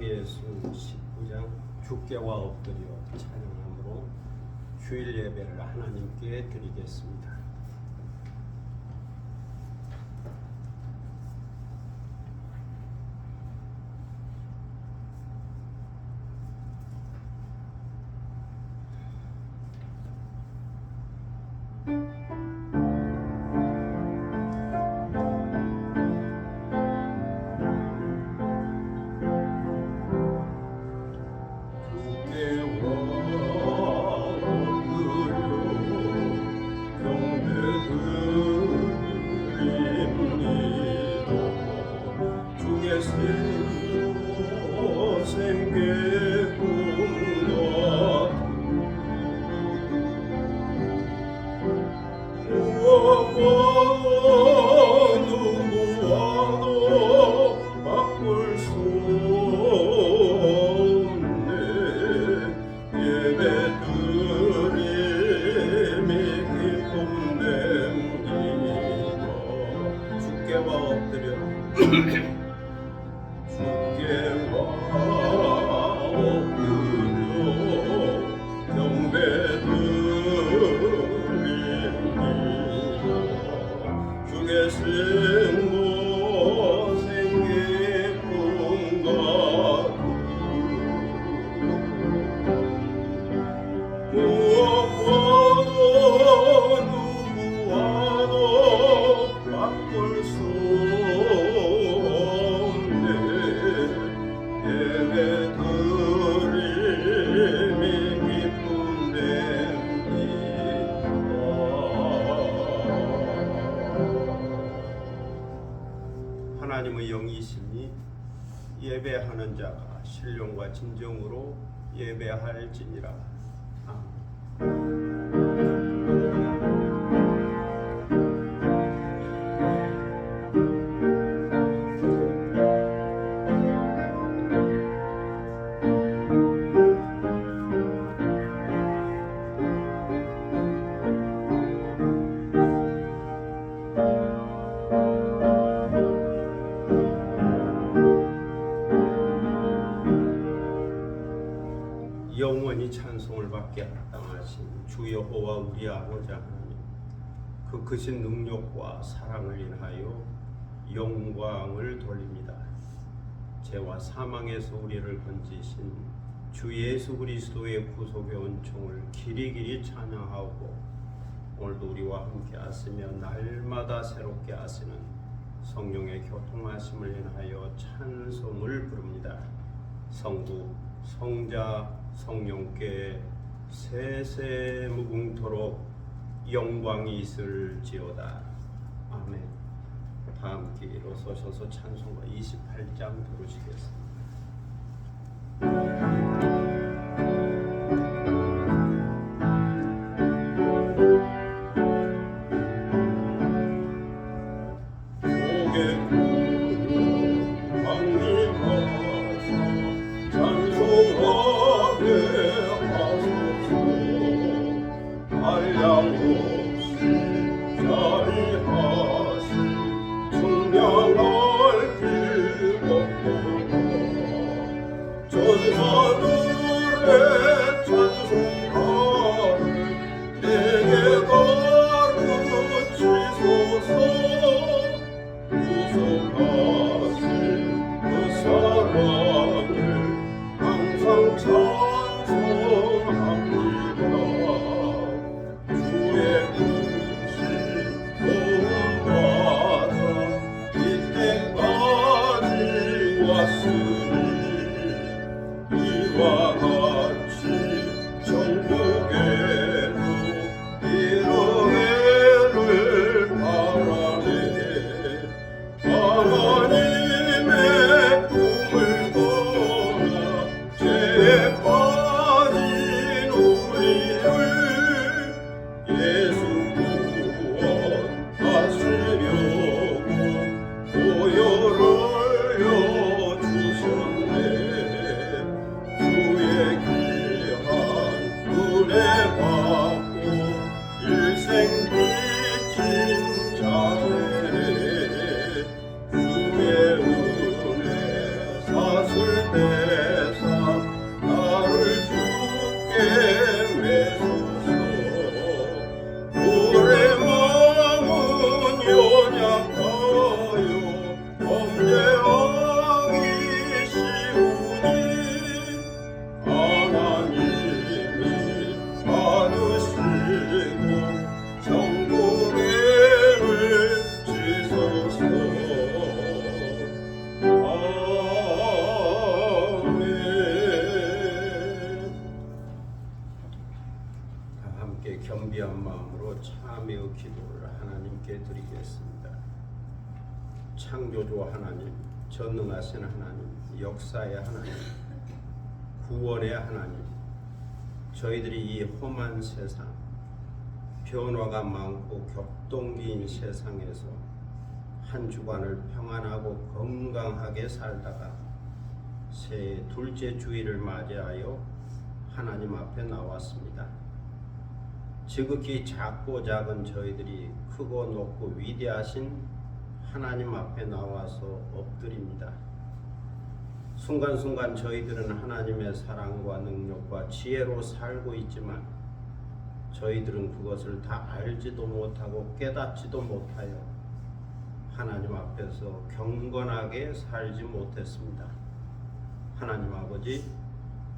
신명기예수 19장 주께와 엎드려 찬양함으로 주일 예배를 하나님께 드리겠습니다. 하나님의 영이시니 예배하는 자가 신령과 진정으로 예배할지니라. 영원히 찬송을 받게 합당하신 주 여호와 우리 아버지 하나님, 그 크신 능력과 사랑을 인하여 영광을 돌립니다. 죄와 사망에서 우리를 건지신 주 예수 그리스도의 구속의 은총을 길이길이 찬양하고, 오늘도 우리와 함께 하시며 날마다 새롭게 하시는 성령의 교통하심을 인하여 찬송을 부릅니다. 성부, 성자, 성령께 세세 무궁토록 영광이 있을지어다. 아멘. 다 함께 일어서셔서 찬송가 28장 부르시겠습니다. 전사는 함께 겸비한 마음으로 참여 기도를 하나님께 드리겠습니다. 창조주 하나님, 전능하신 하나님, 역사의 하나님, 구원의 하나님, 저희들이 이 험한 세상, 변화가 많고 격동기인 세상에서 한 주간을 평안하고 건강하게 살다가 새해 둘째 주일을 맞이하여 하나님 앞에 나왔습니다. 지극히 작고 작은 저희들이 크고 높고 위대하신 하나님 앞에 나와서 엎드립니다. 순간순간 저희들은 하나님의 사랑과 능력과 지혜로 살고 있지만 저희들은 그것을 다 알지도 못하고 깨닫지도 못하여 하나님 앞에서 경건하게 살지 못했습니다. 하나님 아버지,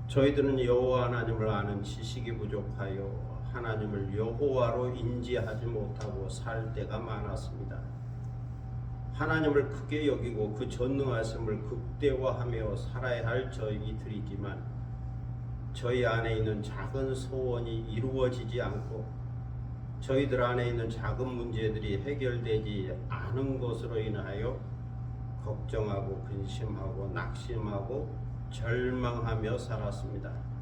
저희들은 여호와 하나님을 아는 지식이 부족하여 하나님을 여호와로 인지하지 못하고 살 때가 많았습니다. 하나님을 크게 여기고 그 전능하심을 극대화하며 살아야 할 저희들이지만 저희 안에 있는 작은 소원이 이루어지지 않고 저희들 안에 있는 작은 문제들이 해결되지 않은 것으로 인하여 걱정하고 근심하고 낙심하고 절망하며 살았습니다.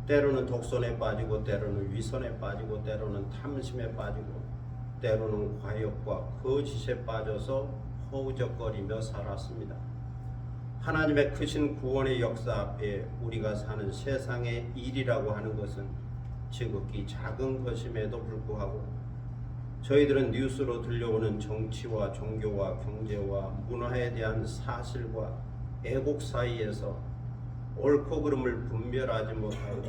때로는 독선에 빠지고 때로는 위선에 빠지고 때로는 탐심에 빠지고 때로는 과욕과 거짓에 빠져서 허우적거리며 살았습니다. 하나님의 크신 구원의 역사 앞에 우리가 사는 세상의 일이라고 하는 것은 지극히 작은 것임에도 불구하고 저희들은 뉴스로 들려오는 정치와 종교와 경제와 문화에 대한 사실과 애국 사이에서 옳고 그름을 분별하지 못하고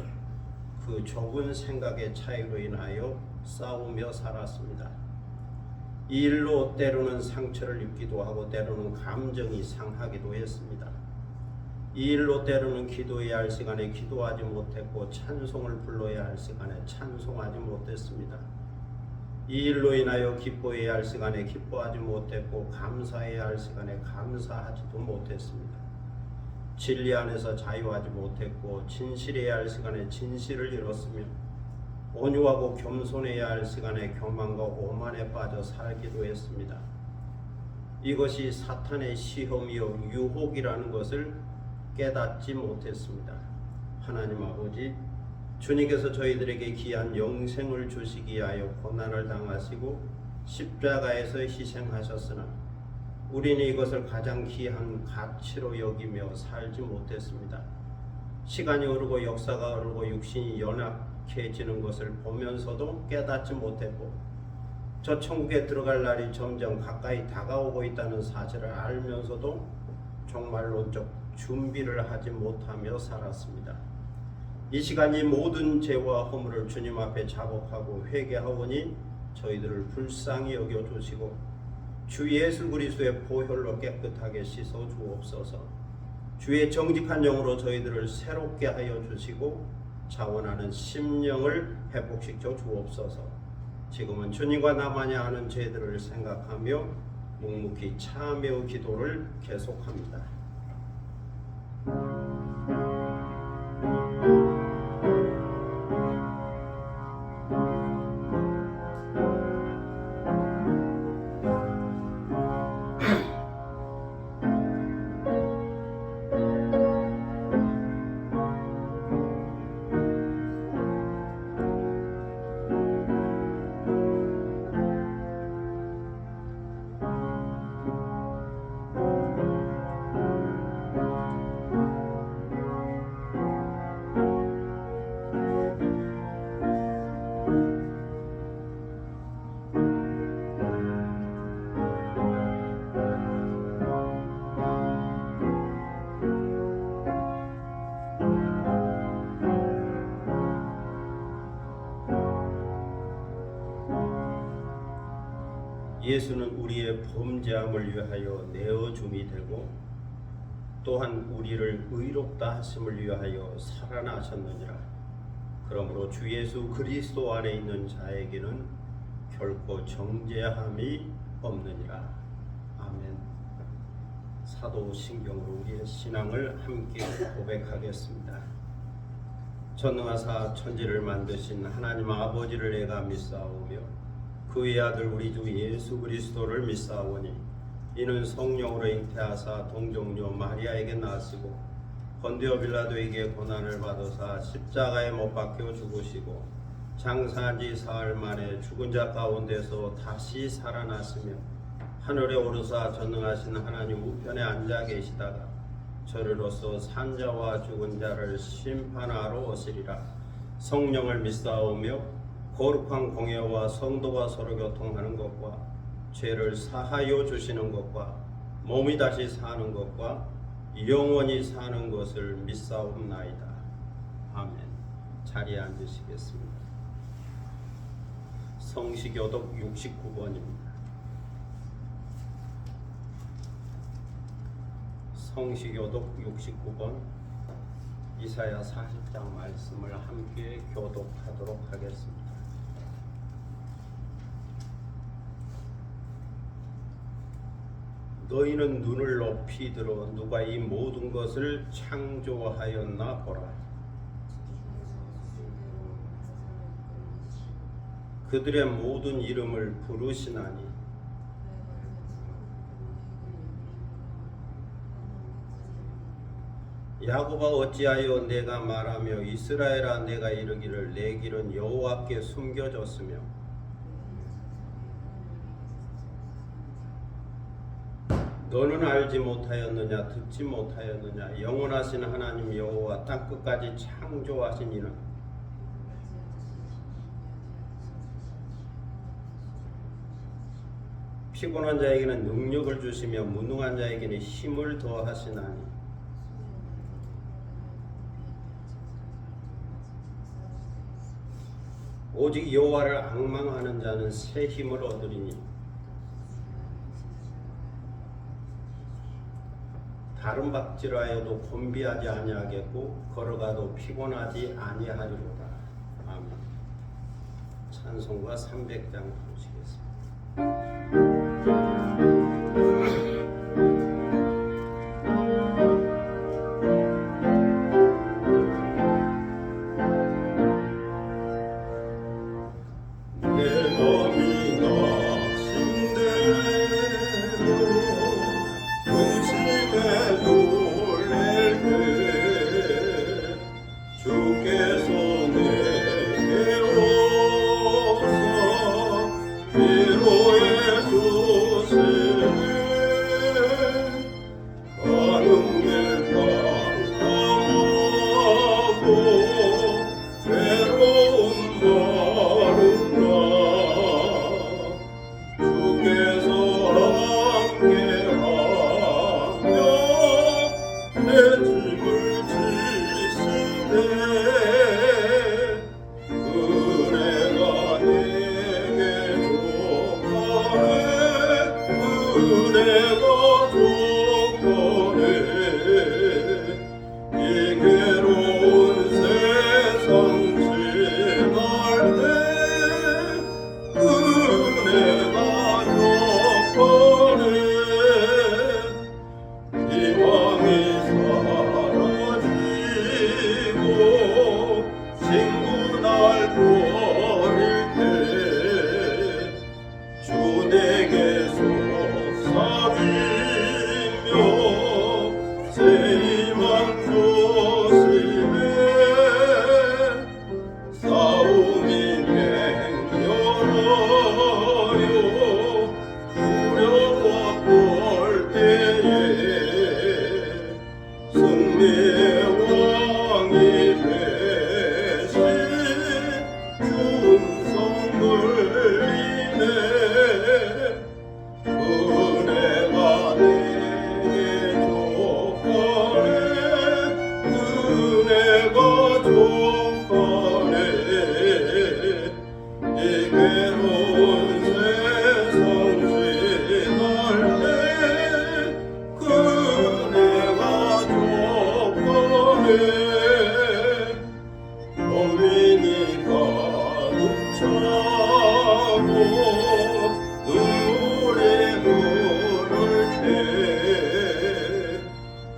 그 좁은 생각의 차이로 인하여 싸우며 살았습니다. 이 일로 때로는 상처를 입기도 하고 때로는 감정이 상하기도 했습니다. 이 일로 때로는 기도해야 할 시간에 기도하지 못했고 찬송을 불러야 할 시간에 찬송하지 못했습니다. 이 일로 인하여 기뻐해야 할 시간에 기뻐하지 못했고 감사해야 할 시간에 감사하지도 못했습니다. 진리 안에서 자유하지 못했고 진실해야 할 시간에 진실을 잃었으며 온유하고 겸손해야 할 시간에 교만과 오만에 빠져 살기도 했습니다. 이것이 사탄의 시험이요 유혹이라는 것을 깨닫지 못했습니다. 하나님 아버지, 주님께서 저희들에게 귀한 영생을 주시기 위하여 고난을 당하시고 십자가에서 희생하셨으나 우리는 이것을 가장 귀한 가치로 여기며 살지 못했습니다. 시간이 흐르고 역사가 흐르고 육신이 연약해지는 것을 보면서도 깨닫지 못했고 저 천국에 들어갈 날이 점점 가까이 다가오고 있다는 사실을 알면서도 종말론적 준비를 하지 못하며 살았습니다. 이 시간 이 모든 죄와 허물을 주님 앞에 자복하고 회개하오니 저희들을 불쌍히 여겨주시고 주 예수 그리스도의 보혈로 깨끗하게 씻어 주옵소서. 주의 정직한 영으로 저희들을 새롭게 하여 주시고 자원하는 심령을 회복시켜 주옵소서. 지금은 주님과 나만이 아는 죄들을 생각하며 묵묵히 참여 기도를 계속합니다. 예수는 우리의 범죄함을 위하여 내어줌이 되고 또한 우리를 의롭다 하심을 위하여 살아나셨느니라. 그러므로 주 예수 그리스도 안에 있는 자에게는 결코 정죄함이 없느니라. 아멘. 사도신경으로 우리의 신앙을 함께 고백하겠습니다. 전능하사 천지를 만드신 하나님 아버지를 내가 믿사오며 그의 아들 우리 주 예수 그리스도를 믿사오니 이는 성령으로 잉태하사 동정녀 마리아에게 나시고 본디오 빌라도에게 고난을 받으사 십자가에 못 박혀 죽으시고 장사한 지 사흘 만에 죽은 자 가운데서 다시 살아났으며 하늘에 오르사 전능하신 하나님 우편에 앉아 계시다가 저리로서 산자와 죽은 자를 심판하러 오시리라. 성령을 믿사오며 거룩한 공예와 성도가 서로 교통하는 것과 죄를 사하여 주시는 것과 몸이 다시 사는 것과 영원히 사는 것을 믿사옵나이다. 아멘. 자리에 앉으시겠습니다. 성시교독 69번입니다. 성시교독 69번 이사야 40장 말씀을 함께 교독하도록 하겠습니다. 너희는 눈을 높이 들어 누가 이 모든 것을 창조하였나 보라. 그들의 모든 이름을 부르시나니 야곱아 어찌하여 내가 말하며 이스라엘아 내가 이르기를 내 길은 여호와께 숨겨졌으며 너는 알지 못하였느냐 듣지 못하였느냐 영원하신 하나님 여호와 땅끝까지 창조하신 이는 피곤한 자에게는 능력을 주시며 무능한 자에게는 힘을 더하시나니 오직 여호와를 앙망하는 자는 새 힘을 얻으리니 다른 박질하여도 곤비하지 아니하겠고 걸어가도 피곤하지 아니하리로다. 아멘. 찬송가 300장 부르시겠습니다.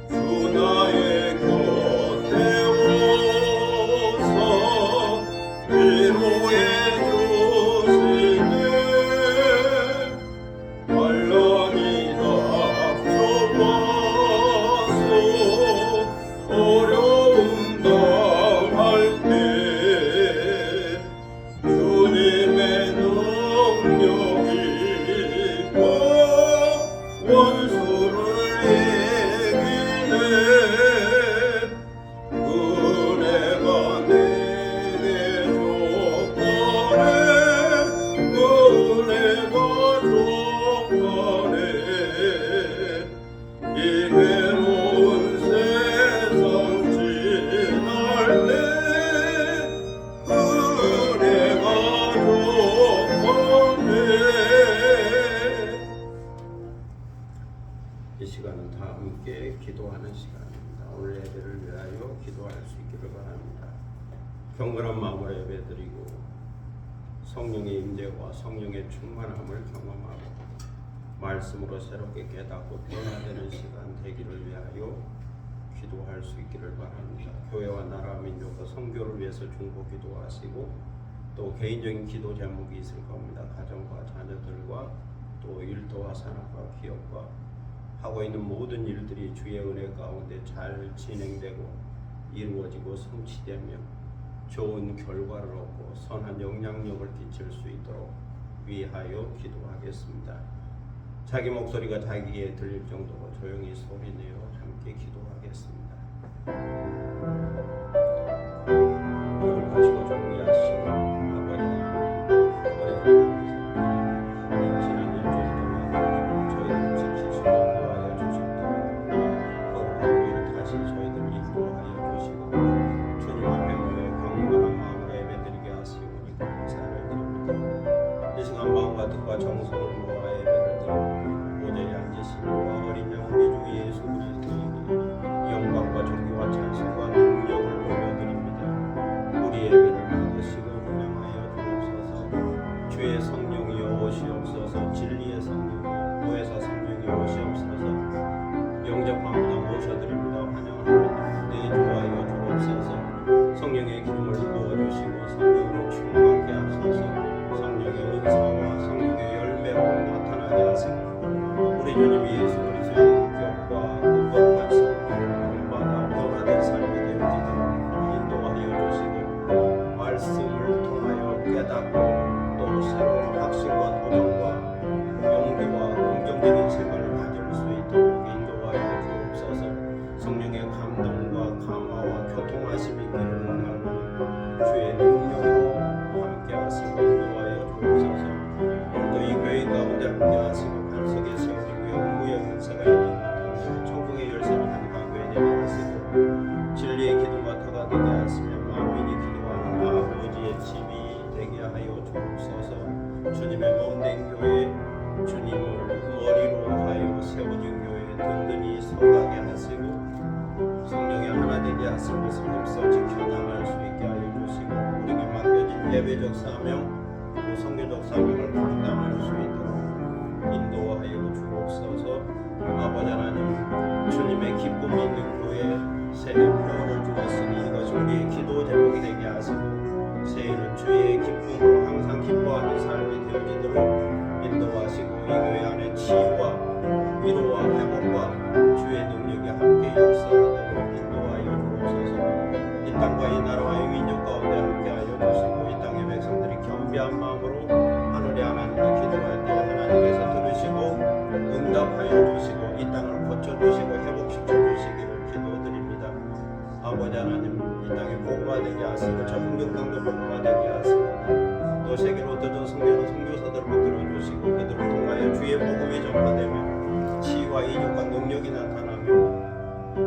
주 나의 곁에 오사 시간입니다. 오늘 예배를 위하여 기도할 수 있기를 바랍니다. 경건한 마음으로 예배드리고 성령의 임재와 성령의 충만함을 경험하고 말씀으로 새롭게 깨닫고 변화되는 시간 되기를 위하여 기도할 수 있기를 바랍니다. 교회와 나라 민족과 선교를 위해서 중보 기도하시고 또 개인적인 기도 제목이 있을 겁니다. 가정과 자녀들과 또 일터와 산업과 기업과 하고 있는 모든 일들이 주의 은혜 가운데 잘 진행되고 이루어지고 성취되며 좋은 결과를 얻고 선한 영향력을 끼칠 수 있도록 위하여 기도하겠습니다. 자기 목소리가 자기에게 들릴 정도로 조용히 소리내어 함께 기도하겠습니다. 이걸 가지고 정리하시고 아버지 하나님 지난 일주일 동안 저희를 지키시고 보호하여 주셨고 거룩한 교회를 다시 저희들을 인도하여 주시고 주님 앞에 모여 경건한 마음으로 예배드리게 하시오니 감사를 드립니다. 이 시간 마음과 뜻과 정성을 모아 예배를 드리고 모자에 앉으신 이와 어린 양 우리 주 예수 그리스도에게 영광과 존귀와 찬송과 능력을 올려드립니다. 우리 예배를 받으시고 운영하여 주옵소서. 주의 성령이여 오시옵소서. 진리의 성령이여 보혜사 성령이여 오시옵소서. 영접합니다. 모셔드립니다. 환영합니다. 내 좋아하여 주옵소서. 성령의 기름을 부어주시고 성령으로 충만하게 하소서. 성령의 은사와 성령의 열매로 나타나게 하시고 우리 주님 예수 그리스도의 인격과 거룩한 성령을 받아 변화된 삶이 되어지도록 인도하여 주시고 말씀을 통하여 깨닫고 또 새로운 확신과 도전과 용기와 긍정적인 생활을 가질 수 있도록 인도하여 주옵소서. 성령의 감동과 감화와 교통하심이 있기를 원하고 주의 능력으로 함께 하시고 인도하여 주옵소서. 오늘도 이 교회 가운데 함께 하시고 반석에 세우시고 영무의 은사가 있는 천국의 열쇠를 한가하게 되게 하시고 진리의 기둥과 터가 되게 하시며 만민이 기도하는 아버지의 집이 되게 하여 주옵소서. 주님의 몸된 교회 주님을 머리로 하여 세워진 교회에 든든히 서가게 하시고 성령의 하나 되게 하신 것을 힘써 지켜나갈 수 있게 하여 주시고 우리에게 맡겨진 예배적 사명 또 선교적 사명을 감당할 수 있도록 인도하여 주옵소서. 아버지 하나님 주님의 기쁨이 있는 교회 새해 표를 주었으니 이것이 우리의 기도 제목이 되게 하시고 새해는 주의 기쁨으로 항상 기뻐하는 삶이 되어지도록 인도하시고 이 교회 안에 치유와 위로와 회복과 주의 능력이 함께 역사하도록 인도하여 주옵소서. 이 땅과 이 나라와 이 민족 가운데 함께하여 주시고 이 땅의 백성들이 겸비한 마음으로 하늘의 하나님께 기도할 때 하나님께서 들으시고 응답하여 주시고 이 땅을 고쳐주시고 회복시켜주시기를 기도드립니다. 아버지 하나님 이 땅에 복음화되게 하시고 전국 땅도 복음화되게 하시고 또 세계로 흩어져 성교로 선교사들을 붙들어주시고 그들을 통하여 주의 복음이 전파되며 치유와 인육과 능력이 나타나며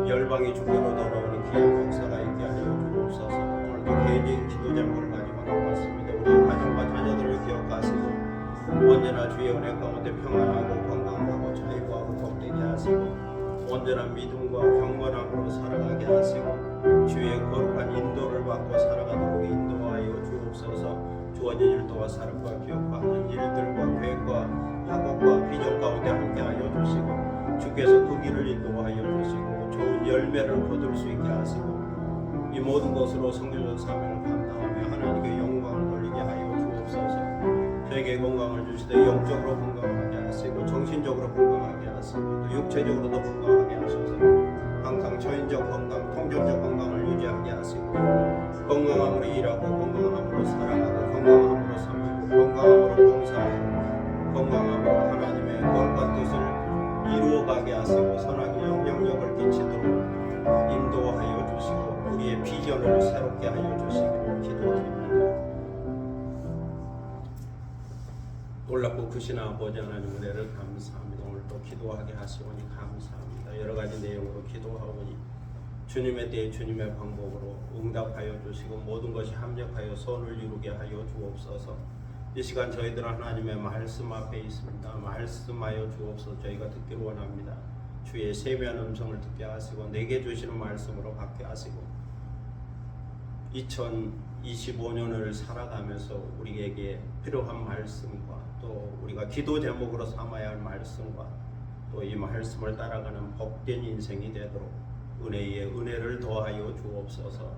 열방이 주께로 돌아오는 귀한 역사가 있게 하여 주옵소서. 오늘도 개인적인 기도 제목을 가지고 나왔습니다. 우리 가정과 자녀들을 기억하시고 언제나 주의 은혜 가운데 평안하고 건강하고 자유하고 복되게 하시고 온전한 믿음과 경건함으로 살아가게 하시고 주의 거룩한 인도를 받고 살아가도록 인도하여 주옵소서. 주어진 일도와 사람과 기업과 하는 일들과 계획과 학업과 비전 가운데 함께하여 주시고 주께서 그 길을 인도하여 주시고 좋은 열매를 거둘 수 있게 하시고 이 모든 것으로 성교적 사명을 감당하며 하나님께 영광을 돌리게 하여 주옵소서. 저에게 건강을 주시되 영적으로 건강하게 하시고 정신적으로 건강하게 하시고 또 육체적으로도 건강하게 하셔서 항상 처인적 건강, 통존적 건강을 유지하게 하시고 건강함으로 일하고 건강함으로 사랑하고 건강함으로 섬기고 건강함으로 봉사하고 건강함으로 하나님의 거룩한 뜻을 이루어가게 하시고 선한 영향력을 끼치도록 인도하여 주시고 우리의 비전을 새롭게 하여 주시기를 기도드립니다. 놀랍고 크신 아버지 하나님 은혜를 감사합니다. 오늘도 기도하게 하시오니 감사합니다. 여러 가지 내용으로 기도하오니 주님의 때에 주님의 방법으로 응답하여 주시고 모든 것이 합력하여 선을 이루게 하여 주옵소서. 이 시간 저희들은 하나님의 말씀 앞에 있습니다. 말씀하여 주옵소서. 저희가 듣기를 원합니다. 주의 세미한 음성을 듣게 하시고 내게 주시는 말씀으로 받게 하시고 2025년을 살아가면서 우리에게 필요한 말씀과 또 우리가 기도 제목으로 삼아야 할 말씀과 또 이 말씀을 따라가는 복된 인생이 되도록 은혜에 은혜를 더하여 주옵소서.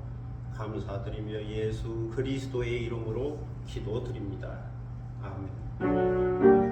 감사드리며 예수 그리스도의 이름으로 기도드립니다. 아멘.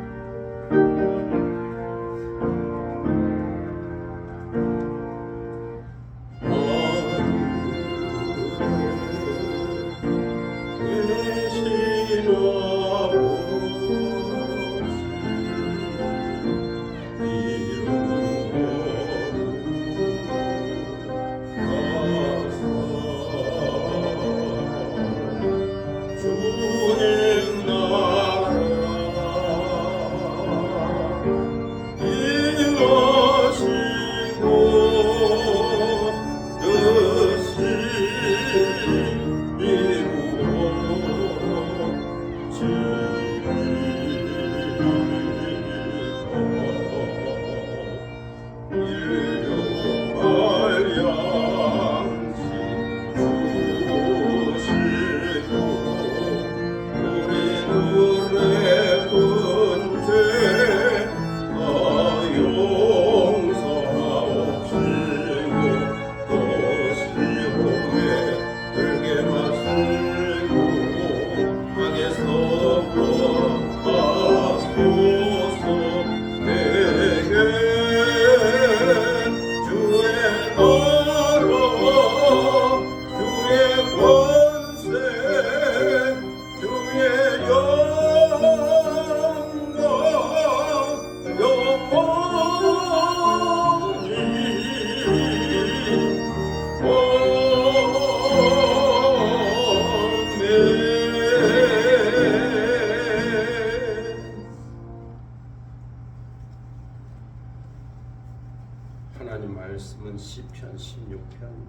하나님 말씀은 시편 16편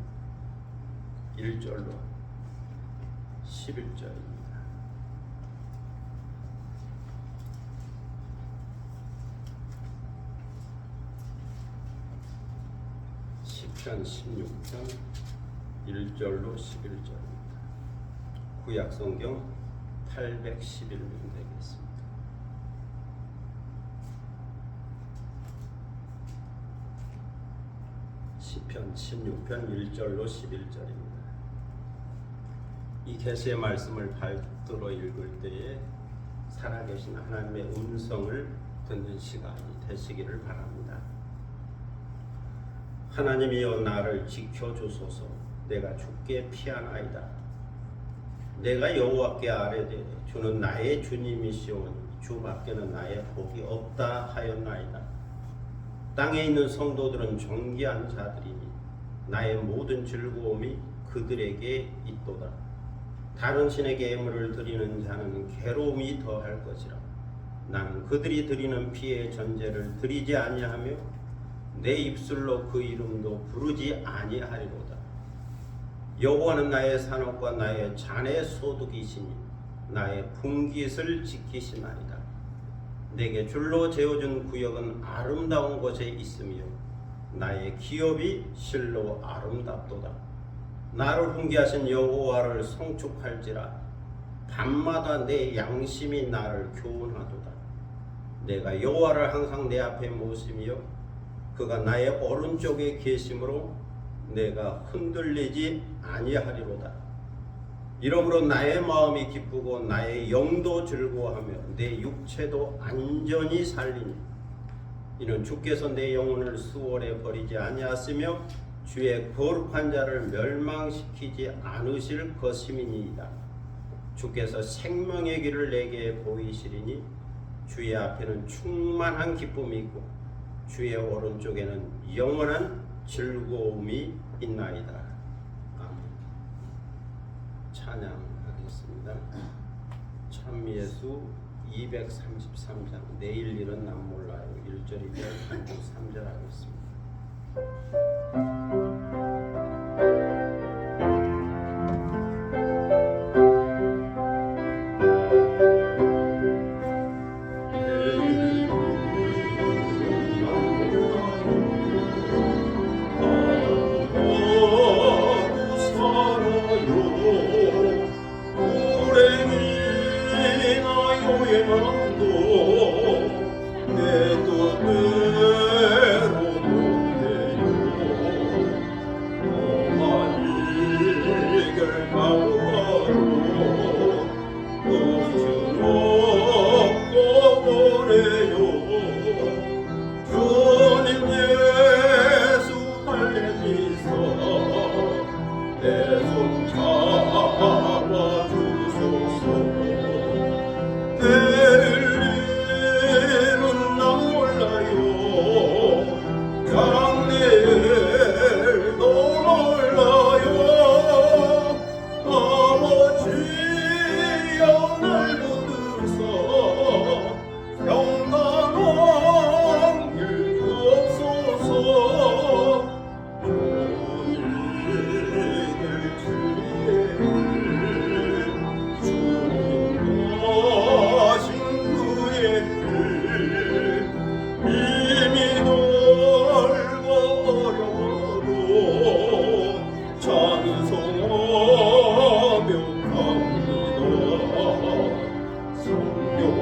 1절로 11절입니다. 시편 16편 1절로 11절입니다. 구약성경 811면 되겠습니다. 시편 16편 1절로 11절입니다. 이 계시의 말씀을 받들어 읽을 때에 살아계신 하나님의 음성을 듣는 시간이 되시기를 바랍니다. 하나님이여 나를 지켜주소서. 내가 주께 피하나이다. 내가 여호와께 아뢰되 주는 나의 주님이시오니 주 밖에는 나의 복이 없다 하였나이다. 땅에 있는 성도들은 존귀한 자들이니 나의 모든 즐거움이 그들에게 있도다. 다른 신에게 예물을 드리는 자는 괴로움이 더할 것이라. 나는 그들이 드리는 피의 전제를 드리지 아니하며 내 입술로 그 이름도 부르지 아니하리로다. 여호와는 나의 산업과 나의 잔의 소득이시니 나의 분깃을 지키시나이다. 내게 줄로 재어준 구역은 아름다운 곳에 있으며 나의 기업이 실로 아름답도다. 나를 훈계하신 여호와를 송축할지라. 밤마다 내 양심이 나를 교훈하도다. 내가 여호와를 항상 내 앞에 모시며 그가 나의 오른쪽에 계심으로 내가 흔들리지 아니하리로다. 이러므로 나의 마음이 기쁘고 나의 영도 즐거워하며 내 육체도 안전히 살리니 이는 주께서 내 영혼을 수월에 버리지 아니하시며 주의 거룩한 자를 멸망시키지 않으실 것임이니이다. 주께서 생명의 길을 내게 보이시리니 주의 앞에는 충만한 기쁨이 있고 주의 오른쪽에는 영원한 즐거움이 있나이다. 아멘. 찬양하겠습니다. 찬미예수 233장 내일 일은 난 몰라요. 1절 2절 3절 하겠습니다. 내일 일은 난 몰라요. 기교의 마음도 내 뜻대로 못해요. 험한 이길 가로가도 끝은 없고 보내요. 주님 예수 할례미서 내 손 잡아주소서. 내일 일은 난 몰라요. 장래일도 몰라요. 아버지여 날 붙들사 평강한 길 주옵소서. 좋은 일들 주님 가신 그의 길 이미 넓고 어려워도 찬송하며 갑니다.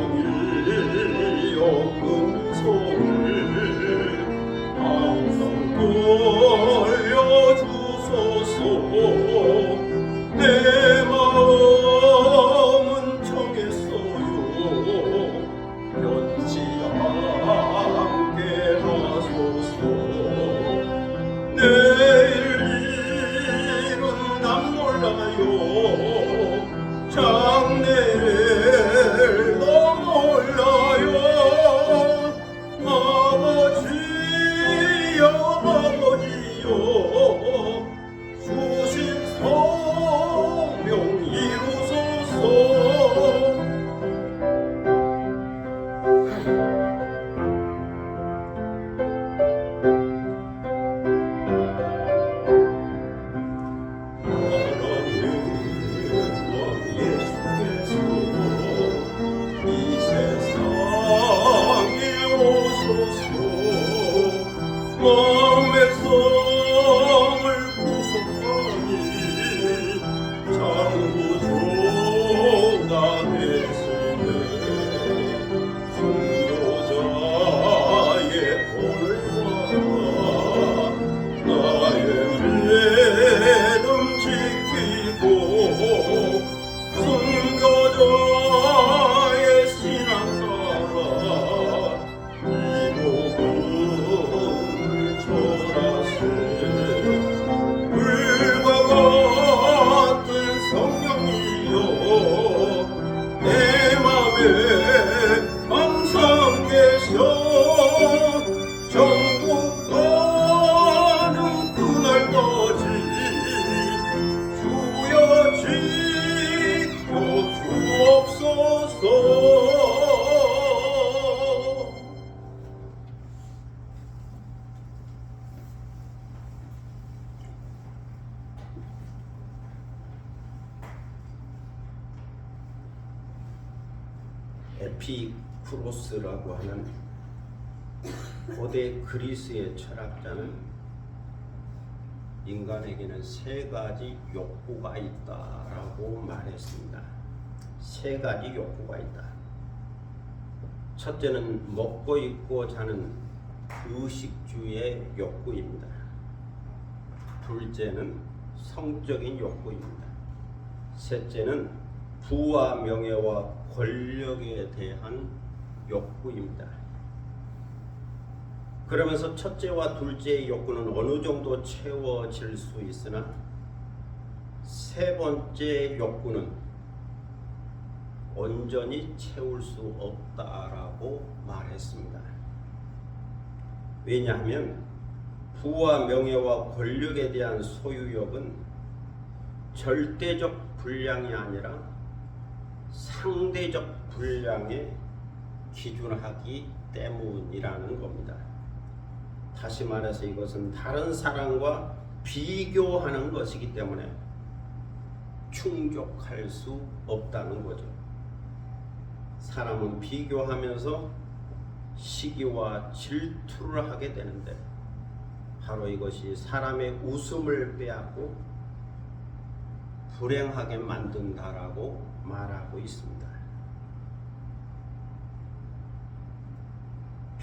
성령이여 금송을 항상 돌려주소서. 내 마음은 정했어요. 변치 않게 하소서. 내일 일은 난 몰라요. 장래일도 몰라요. 아버지여 아버지여 주신 성령 이루소서. 하나님 왕 예수께서 이 세상에 오셔서 마음의 성을 구속하니 장구주가 되시네. 순교자의 본을 받아 나의 믿음 지키고 순교자의 신앙 따라 이 복음을 전하세. 불과 같은 성령이여 내 맘에 항상 계셔. 천국 가는 그날까지 주여 지켜 주옵소서. 에피쿠로스라고 하는 고대 그리스의 철학자는 인간에게는 세 가지 욕구가 있다라고 말했습니다. 세 가지 욕구가 있다. 첫째는 먹고 입고 자는 의식주의 욕구입니다. 둘째는 성적인 욕구입니다. 셋째는 부와 명예와 권력에 대한 욕구입니다. 그러면서 첫째와 둘째의 욕구는 어느 정도 채워질 수 있으나 세 번째 욕구는 온전히 채울 수 없다라고 말했습니다. 왜냐하면 부와 명예와 권력에 대한 소유욕은 절대적 분량이 아니라 상대적 분량에 기준하기 때문이라는 겁니다. 다시 말해서 이것은 다른 사람과 비교하는 것이기 때문에 충족할 수 없다는 거죠. 사람은 비교하면서 시기와 질투를 하게 되는데 바로 이것이 사람의 웃음을 빼앗고 불행하게 만든다라고 말하고 있습니다.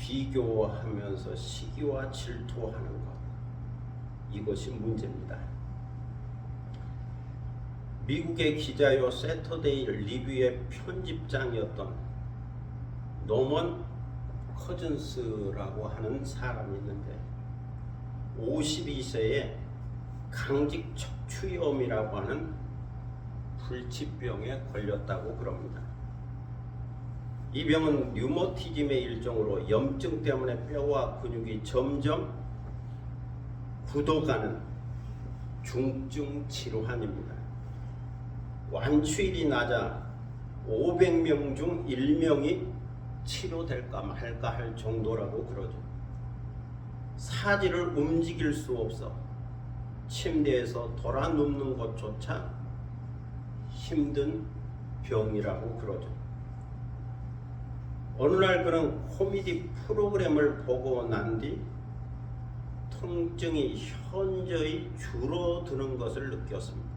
비교하면서 시기와 질투하는 것, 이것이 문제입니다. 미국의 기자요 세터데이 리뷰의 편집장이었던 노먼 커즌스라고 하는 사람이 있는데 52세에 강직 척추염이라고 하는 불치병에 걸렸다고 그럽니다. 이 병은 류머티즘의 일종으로 염증 때문에 뼈와 근육이 점점 굳어가는 중증 질환입니다. 완치율이 낮아 500명 중 1명이 치료될까 말까 할 정도라고 그러죠. 사지를 움직일 수 없어 침대에서 돌아 눕는 것조차 힘든 병이라고 그러죠. 어느 날 그런 코미디 프로그램을 보고 난 뒤 통증이 현저히 줄어드는 것을 느꼈습니다.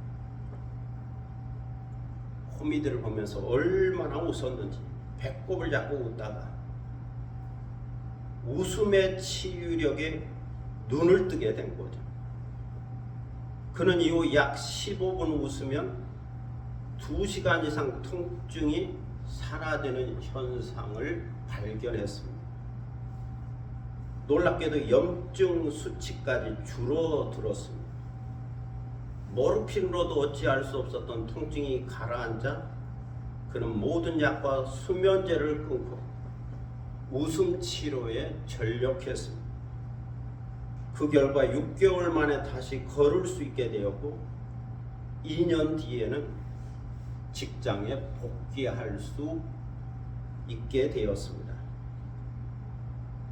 코미디를 보면서 얼마나 웃었는지 배꼽을 잡고 웃다가 웃음의 치유력에 눈을 뜨게 된 거죠. 그는 이후 약 15분 웃으면 2시간 이상 통증이 사라지는 현상을 발견했습니다. 놀랍게도 염증 수치까지 줄어들었습니다. 모르핀으로도 어찌할 수 없었던 통증이 가라앉아 그는 모든 약과 수면제를 끊고 웃음 치료에 전력했습니다. 그 결과 6개월 만에 다시 걸을 수 있게 되었고 2년 뒤에는 직장에 복귀할 수 있게 되었습니다.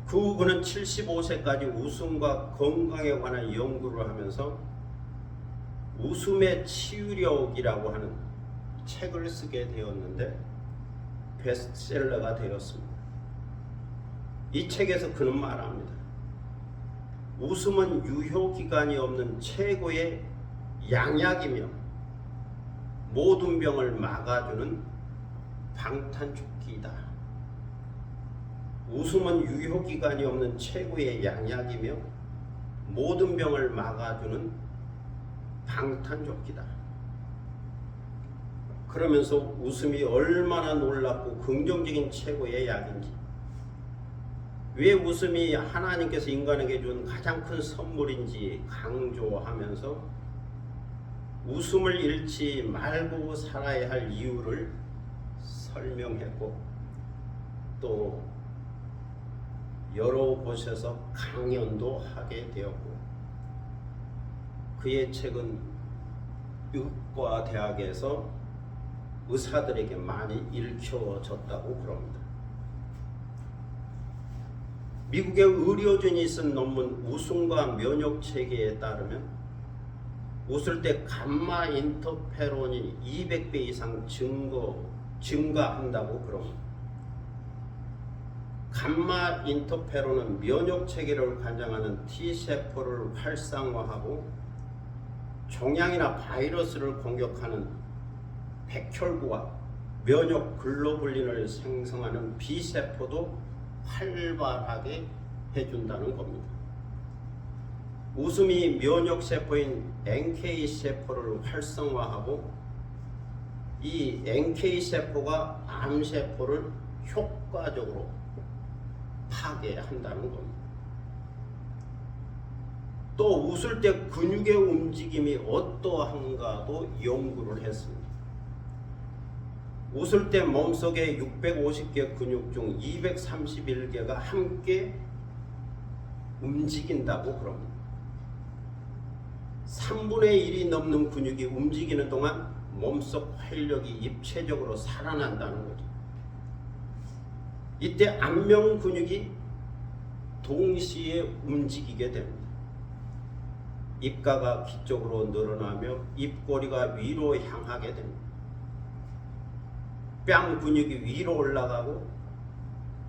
그 후 그는 75세까지 웃음과 건강에 관한 연구를 하면서 웃음의 치유력이라고 하는 책을 쓰게 되었는데 베스트셀러가 되었습니다. 이 책에서 그는 말합니다. 웃음은 유효기간이 없는 최고의 양약이며 모든 병을 막아주는 방탄조끼이다. 웃음은 유효기간이 없는 최고의 양약이며 모든 병을 막아주는 방탄조끼다. 그러면서 웃음이 얼마나 놀랍고 긍정적인 최고의 약인지, 왜 웃음이 하나님께서 인간에게 준 가장 큰 선물인지 강조하면서 웃음을 잃지 말고 살아야 할 이유를 설명했고 또 여러 곳에서 강연도 하게 되었고 그의 책은 의과 대학에서 의사들에게 많이 읽혀졌다고 그럽니다. 미국의 의료진이 쓴 논문 웃음과 면역 체계에 따르면 웃을 때 감마 인터페론이 200배 이상 증가한다고 그럽니다. 감마 인터페론은 면역 체계를 관장하는 T세포를 활성화하고 종양이나 바이러스를 공격하는 백혈구와 면역 글로불린을 생성하는 B세포도 활발하게 해준다는 겁니다. 웃음이 면역세포인 NK세포를 활성화하고 이 NK세포가 암세포를 효과적으로 파괴한다는 겁니다. 또 웃을 때 근육의 움직임이 어떠한가도 연구를 했습니다. 웃을 때 몸속의 650개 근육 중 231개가 함께 움직인다고 그럽니다. 3분의 1이 넘는 근육이 움직이는 동안 몸속 활력이 입체적으로 살아난다는 거죠. 이때 안면 근육이 동시에 움직이게 됩니다. 입가가 귀 쪽으로 늘어나며 입꼬리가 위로 향하게 됩니다. 뺨 근육이 위로 올라가고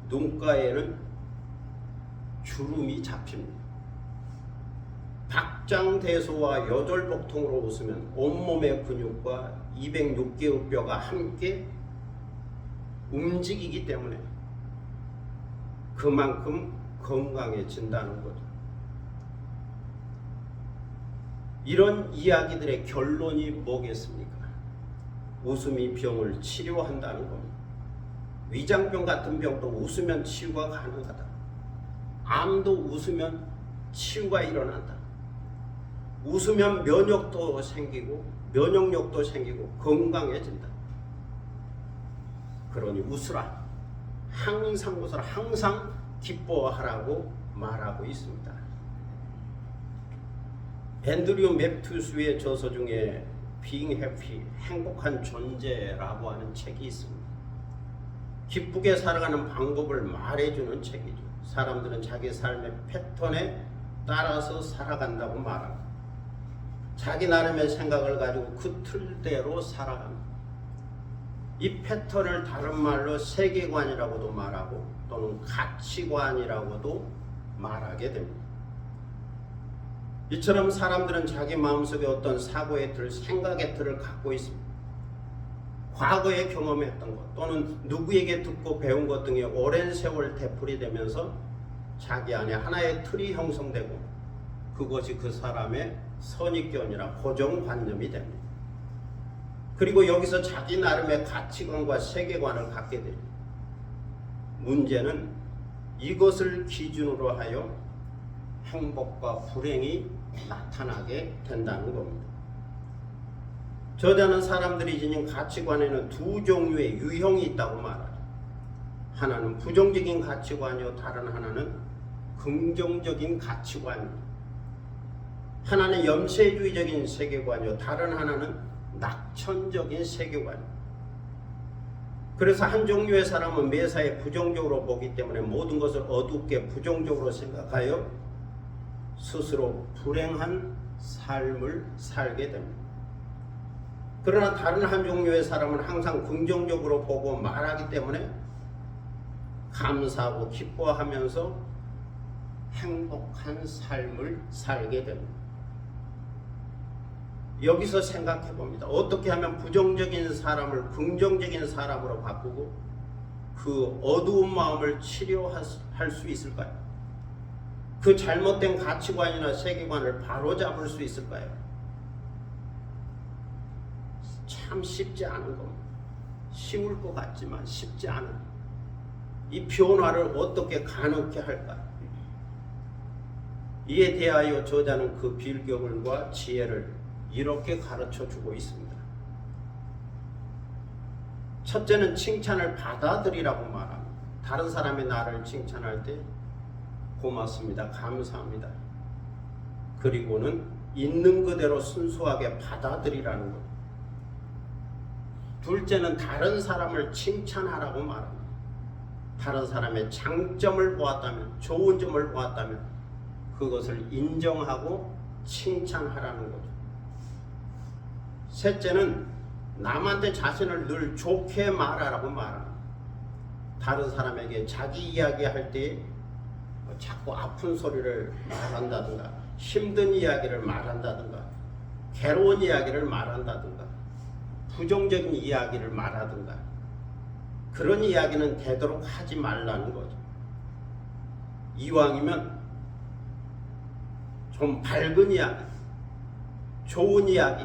눈가에는 주름이 잡힙니다. 박장대소와 여절복통으로 웃으면 온몸의 근육과 206개의 뼈가 함께 움직이기 때문에 그만큼 건강해진다는 거죠. 이런 이야기들의 결론이 뭐겠습니까? 웃음이 병을 치료한다는 겁니다. 위장병 같은 병도 웃으면 치유가 가능하다. 암도 웃으면 치유가 일어난다. 웃으면 면역도 생기고 면역력도 생기고 건강해진다. 그러니 웃으라. 항상 웃으라. 항상 기뻐하라고 말하고 있습니다. 앤드류 매튜스의 저서 중에 Being Happy, 행복한 존재라고 하는 책이 있습니다. 기쁘게 살아가는 방법을 말해주는 책이죠. 사람들은 자기 삶의 패턴에 따라서 살아간다고 말합니다. 자기 나름의 생각을 가지고 그 틀대로 살아갑니다. 이 패턴을 다른 말로 세계관이라고도 말하고 또는 가치관이라고도 말하게 됩니다. 이처럼 사람들은 자기 마음속에 어떤 사고의 틀, 생각의 틀을 갖고 있습니다. 과거에 경험했던 것 또는 누구에게 듣고 배운 것 등이 오랜 세월 되풀이되면서 자기 안에 하나의 틀이 형성되고 그것이 그 사람의 선입견이나 고정관념이 됩니다. 그리고 여기서 자기 나름의 가치관과 세계관을 갖게 됩니다. 문제는 이것을 기준으로 하여 행복과 불행이 나타나게 된다는 겁니다. 저자는 사람들이 지닌 가치관에는 두 종류의 유형이 있다고 말하죠. 하나는 부정적인 가치관이요, 다른 하나는 긍정적인 가치관입니다. 하나는 염세주의적인 세계관이요, 다른 하나는 낙천적인 세계관입니다. 그래서 한 종류의 사람은 매사에 부정적으로 보기 때문에 모든 것을 어둡게 부정적으로 생각하여 스스로 불행한 삶을 살게 됩니다. 그러나 다른 한 종류의 사람은 항상 긍정적으로 보고 말하기 때문에 감사하고 기뻐하면서 행복한 삶을 살게 됩니다. 여기서 생각해 봅니다. 어떻게 하면 부정적인 사람을 긍정적인 사람으로 바꾸고 그 어두운 마음을 치료할 수 있을까요? 그 잘못된 가치관이나 세계관을 바로잡을 수 있을까요? 참 쉽지 않은 겁니다. 쉬울 것 같지만 쉽지 않은 이 변화를 어떻게 가능케 할까? 이에 대하여 저자는 그 빌격을과 지혜를 이렇게 가르쳐 주고 있습니다. 첫째는 칭찬을 받아들이라고 말합니다. 다른 사람이 나를 칭찬할 때 고맙습니다. 감사합니다. 그리고는 있는 그대로 순수하게 받아들이라는 것. 둘째는 다른 사람을 칭찬하라고 말합니다. 다른 사람의 장점을 보았다면, 좋은 점을 보았다면 그것을 인정하고 칭찬하라는 거죠. 셋째는 남한테 자신을 늘 좋게 말하라고 말합니다. 다른 사람에게 자기 이야기할 때 자꾸 아픈 소리를 말한다든가 힘든 이야기를 말한다든가 괴로운 이야기를 말한다든가 부정적인 이야기를 말하든가 그런 이야기는 되도록 하지 말라는 거죠. 이왕이면 좀 밝은 이야기, 좋은 이야기,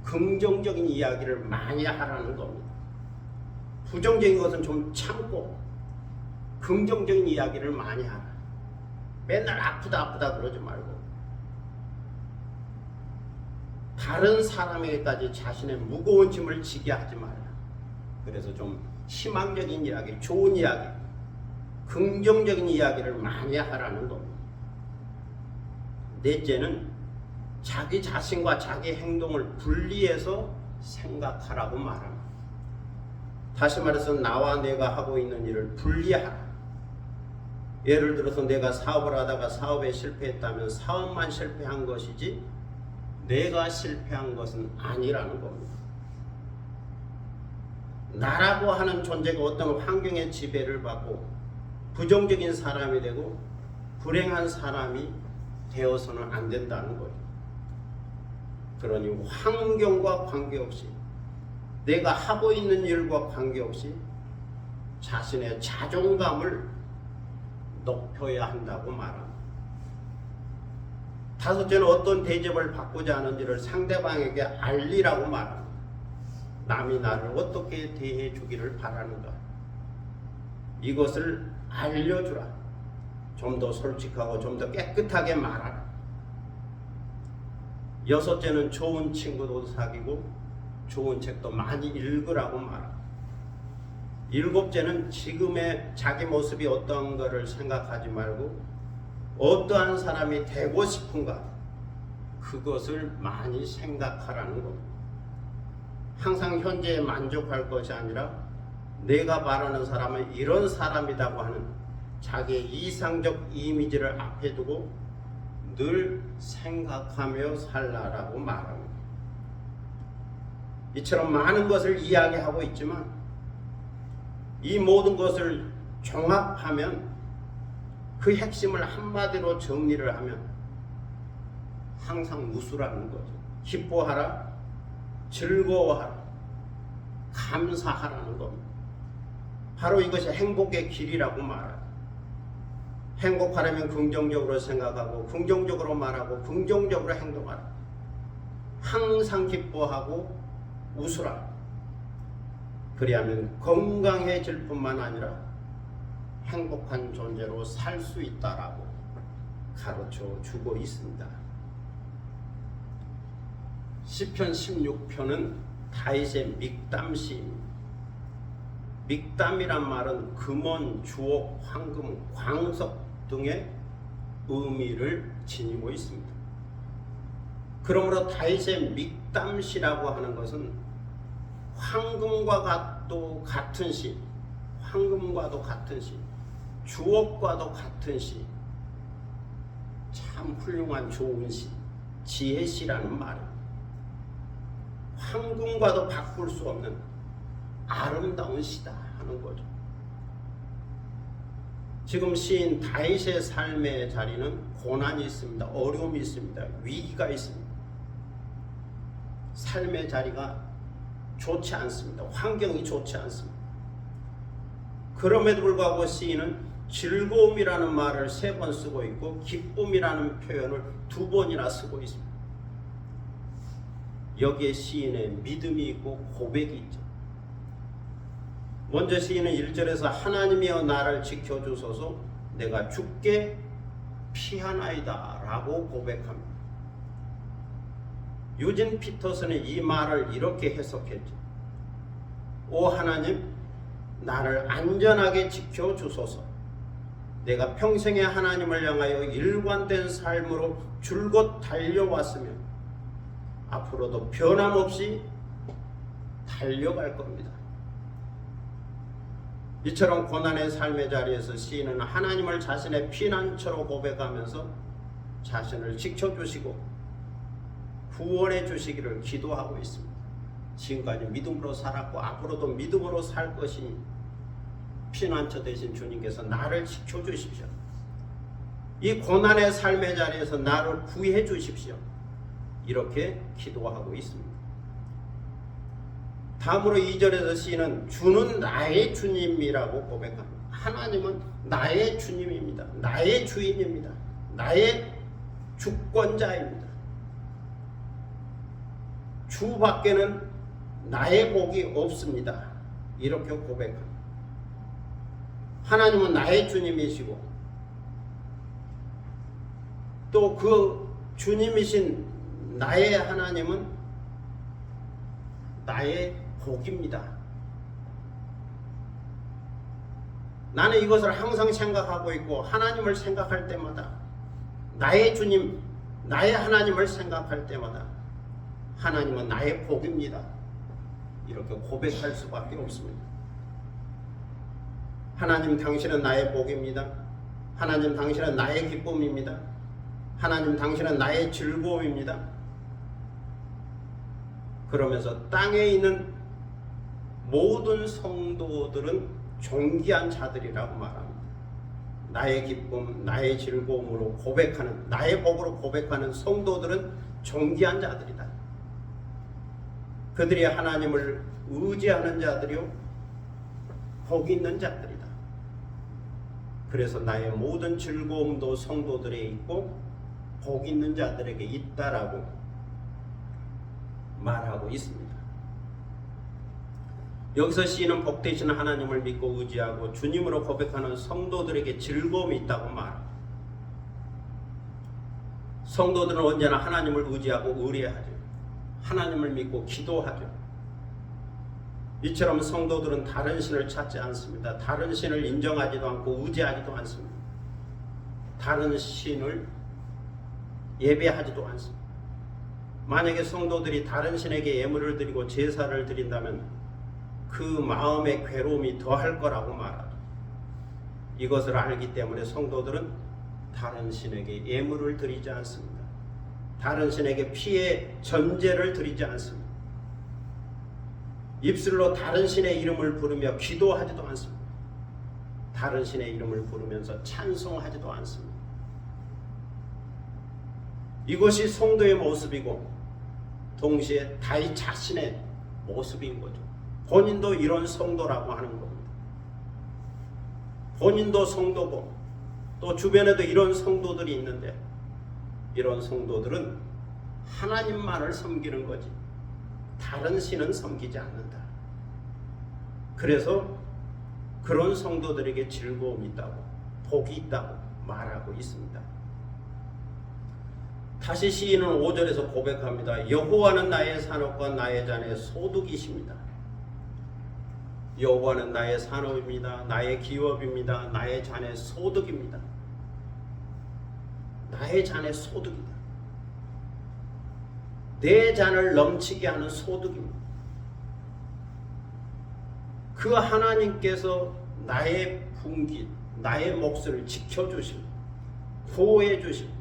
긍정적인 이야기를 많이 하라는 겁니다. 부정적인 것은 좀 참고 긍정적인 이야기를 많이 하라. 맨날 아프다 그러지 말고 다른 사람에게까지 자신의 무거운 짐을 지게 하지 말라. 그래서 좀 희망적인 이야기, 좋은 이야기, 긍정적인 이야기를 많이 하라는 겁니다. 넷째는 자기 자신과 자기 행동을 분리해서 생각하라고 말합니다. 다시 말해서 나와 내가 하고 있는 일을 분리하라. 예를 들어서 내가 사업을 하다가 사업에 실패했다면 사업만 실패한 것이지 내가 실패한 것은 아니라는 겁니다. 나라고 하는 존재가 어떤 환경의 지배를 받고 부정적인 사람이 되고 불행한 사람이 되어서는 안 된다는 거예요. 그러니 환경과 관계없이 내가 하고 있는 일과 관계없이 자신의 자존감을 높여야 한다고 말합니다. 다섯째는 어떤 대접을 받고자 하는지를 상대방에게 알리라고 말합니다. 남이 나를 어떻게 대해 주기를 바라는가, 이것을 알려주라. 좀 더 솔직하고 좀 더 깨끗하게 말하라. 여섯째는 좋은 친구도 사귀고 좋은 책도 많이 읽으라고 말합니다. 일곱째는 지금의 자기 모습이 어떤 것을 생각하지 말고 어떠한 사람이 되고 싶은가, 그것을 많이 생각하라는 겁니다. 항상 현재에 만족할 것이 아니라 내가 말하는 사람은 이런 사람이라고 하는 자기의 이상적 이미지를 앞에 두고 늘 생각하며 살라라고 말합니다. 이처럼 많은 것을 이야기하고 있지만 이 모든 것을 종합하면, 그 핵심을 한마디로 정리를 하면 항상 웃으라는 거죠. 기뻐하라, 즐거워하라, 감사하라는 겁니다. 바로 이것이 행복의 길이라고 말합니다. 행복하려면 긍정적으로 생각하고 긍정적으로 말하고 긍정적으로 행동하라. 항상 기뻐하고 웃으라. 그리하면 건강해질 뿐만 아니라 행복한 존재로 살 수 있다라고 가르쳐 주고 있습니다. 시편 16편은 다윗의 믹담시입니다. 믹담이란 말은 금원, 주옥, 황금, 광석 등의 의미를 지니고 있습니다. 그러므로 다윗의 믹담시라고 하는 것은 황금과도 같은 시, 황금과도 같은 시, 주옥과도 같은 시, 참 훌륭한 좋은 시, 지혜시라는 말입니다. 황금과도 바꿀 수 없는 아름다운 시다 하는 거죠. 지금 시인 다윗의 삶의 자리는 고난이 있습니다. 어려움이 있습니다. 위기가 있습니다. 삶의 자리가 좋지 않습니다. 환경이 좋지 않습니다. 그럼에도 불구하고 시인은 즐거움이라는 말을 3번 쓰고 있고 기쁨이라는 표현을 2번이나 쓰고 있습니다. 여기에 시인의 믿음이 있고 고백이 있죠. 먼저 시인은 1절에서 하나님이여 나를 지켜주소서 내가 죽게 피하나이다 라고 고백합니다. 유진 피터슨이 이 말을 이렇게 해석했죠. 오 하나님, 나를 안전하게 지켜주소서. 내가 평생에 하나님을 향하여 일관된 삶으로 줄곧 달려왔으며 앞으로도 변함없이 달려갈 겁니다. 이처럼 고난의 삶의 자리에서 시인은 하나님을 자신의 피난처로 고백하면서 자신을 지켜주시고 구원해 주시기를 기도하고 있습니다. 지금까지 믿음으로 살았고 앞으로도 믿음으로 살 것이니 피난처 되신 주님께서 나를 지켜주십시오. 이 고난의 삶의 자리에서 나를 구해 주십시오. 이렇게 기도하고 있습니다. 다음으로 2절에서 시인은 주는 나의 주님이라고 고백합니다. 하나님은 나의 주님입니다. 나의 주인입니다. 나의 주권자입니다. 주밖에는 나의 복이 없습니다. 이렇게 고백합니다. 하나님은 나의 주님이시고 또 그 주님이신 나의 하나님은 나의 복입니다. 나는 이것을 항상 생각하고 있고 하나님을 생각할 때마다 나의 주님, 나의 하나님을 생각할 때마다 하나님은 나의 복입니다. 이렇게 고백할 수밖에 없습니다. 하나님 당신은 나의 복입니다. 하나님 당신은 나의 기쁨입니다. 하나님 당신은 나의 즐거움입니다. 그러면서 땅에 있는 모든 성도들은 존귀한 자들이라고 말합니다. 나의 기쁨, 나의 즐거움으로 고백하는, 나의 복으로 고백하는 성도들은 존귀한 자들이다. 그들이 하나님을 의지하는 자들이요 복 있는 자들이다. 그래서 나의 모든 즐거움도 성도들에 있고 복 있는 자들에게 있다라고 말하고 있습니다. 여기서 시인은 복되신 하나님을 믿고 의지하고 주님으로 고백하는 성도들에게 즐거움이 있다고 말합니다. 성도들은 언제나 하나님을 의지하고 의뢰하죠. 하나님을 믿고 기도하죠. 이처럼 성도들은 다른 신을 찾지 않습니다. 다른 신을 인정하지도 않고 의지하지도 않습니다. 다른 신을 예배하지도 않습니다. 만약에 성도들이 다른 신에게 예물을 드리고 제사를 드린다면 그 마음의 괴로움이 더할 거라고 말하죠. 이것을 알기 때문에 성도들은 다른 신에게 예물을 드리지 않습니다. 다른 신에게 피의 전제를 드리지 않습니다. 입술로 다른 신의 이름을 부르며 기도하지도 않습니다. 다른 신의 이름을 부르면서 찬송하지도 않습니다. 이것이 성도의 모습이고 동시에 다윗 자신의 모습인 거죠. 본인도 이런 성도라고 하는 겁니다. 본인도 성도고 또 주변에도 이런 성도들이 있는데 이런 성도들은 하나님만을 섬기는 거지 다른 신은 섬기지 않는다. 그래서 그런 성도들에게 즐거움이 있다고 복이 있다고 말하고 있습니다. 다시 시인은 5절에서 고백합니다. 여호와는 나의 산업과 나의 잔의 소득이십니다. 여호와는 나의 산업입니다. 나의 기업입니다. 나의 잔의 소득입니다. 나의 잔의 소득이다. 내 잔을 넘치게 하는 소득입니다. 그 하나님께서 나의 분기, 나의 몫을 지켜주시고 보호해주시고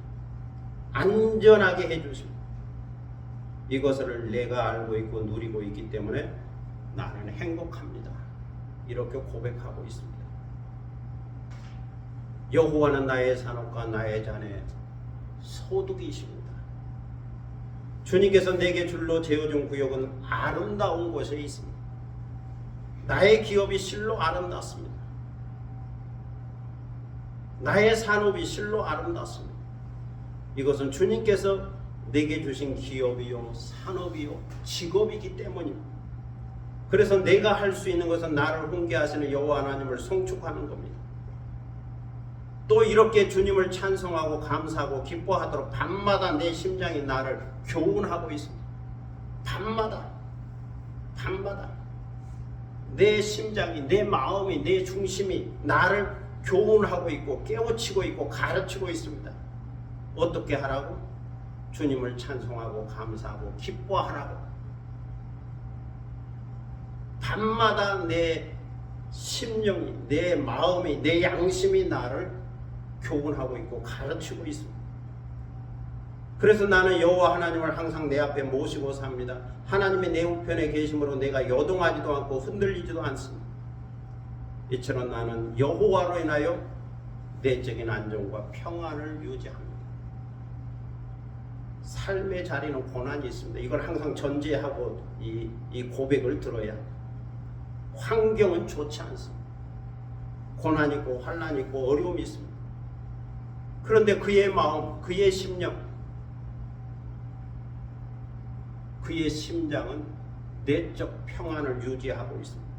안전하게 해주시고 이것을 내가 알고 있고 누리고 있기 때문에 나는 행복합니다. 이렇게 고백하고 있습니다. 여호와는 나의 산업과 나의 잔의 소득이십니다. 주님께서 내게 줄로 재어준 구역은 아름다운 곳에 있습니다. 나의 기업이 실로 아름답습니다. 나의 산업이 실로 아름답습니다. 이것은 주님께서 내게 주신 기업이요 산업이요 직업이기 때문입니다. 그래서 내가 할 수 있는 것은 나를 훈계하시는 여호와 하나님을 송축하는 겁니다. 또 이렇게 주님을 찬송하고 감사하고 기뻐하도록 밤마다 내 심장이 나를 교훈하고 있습니다. 밤마다 내 심장이, 내 마음이, 내 중심이 나를 교훈하고 있고 깨우치고 있고 가르치고 있습니다. 어떻게 하라고? 주님을 찬송하고 감사하고 기뻐하라고. 밤마다 내 심령이, 내 마음이, 내 양심이 나를 교훈하고 있고 가르치고 있습니다. 그래서 나는 여호와 하나님을 항상 내 앞에 모시고 삽니다. 하나님의 내 우편에 계심으로 내가 요동하지도 않고 흔들리지도 않습니다. 이처럼 나는 여호와로 인하여 내적인 안정과 평안을 유지합니다. 삶의 자리는 고난이 있습니다. 이걸 항상 전제하고 이 고백을 들어야 합니다. 환경은 좋지 않습니다. 고난 있고 환난 있고 어려움이 있습니다. 그런데 그의 마음, 그의 심령, 그의 심장은 내적 평안을 유지하고 있습니다.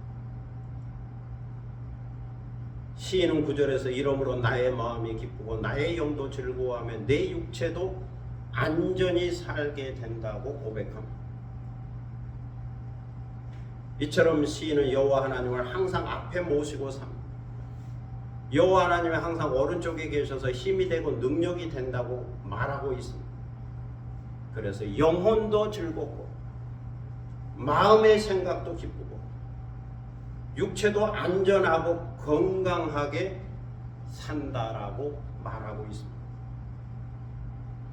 시인은 9절에서 이러므로 나의 마음이 기쁘고 나의 영도 즐거워하며 내 육체도 안전히 살게 된다고 고백합니다. 이처럼 시인은 여호와 하나님을 항상 앞에 모시고 삽니다. 여호와 하나님이 항상 오른쪽에 계셔서 힘이 되고 능력이 된다고 말하고 있습니다. 그래서 영혼도 즐겁고 마음의 생각도 기쁘고 육체도 안전하고 건강하게 산다라고 말하고 있습니다.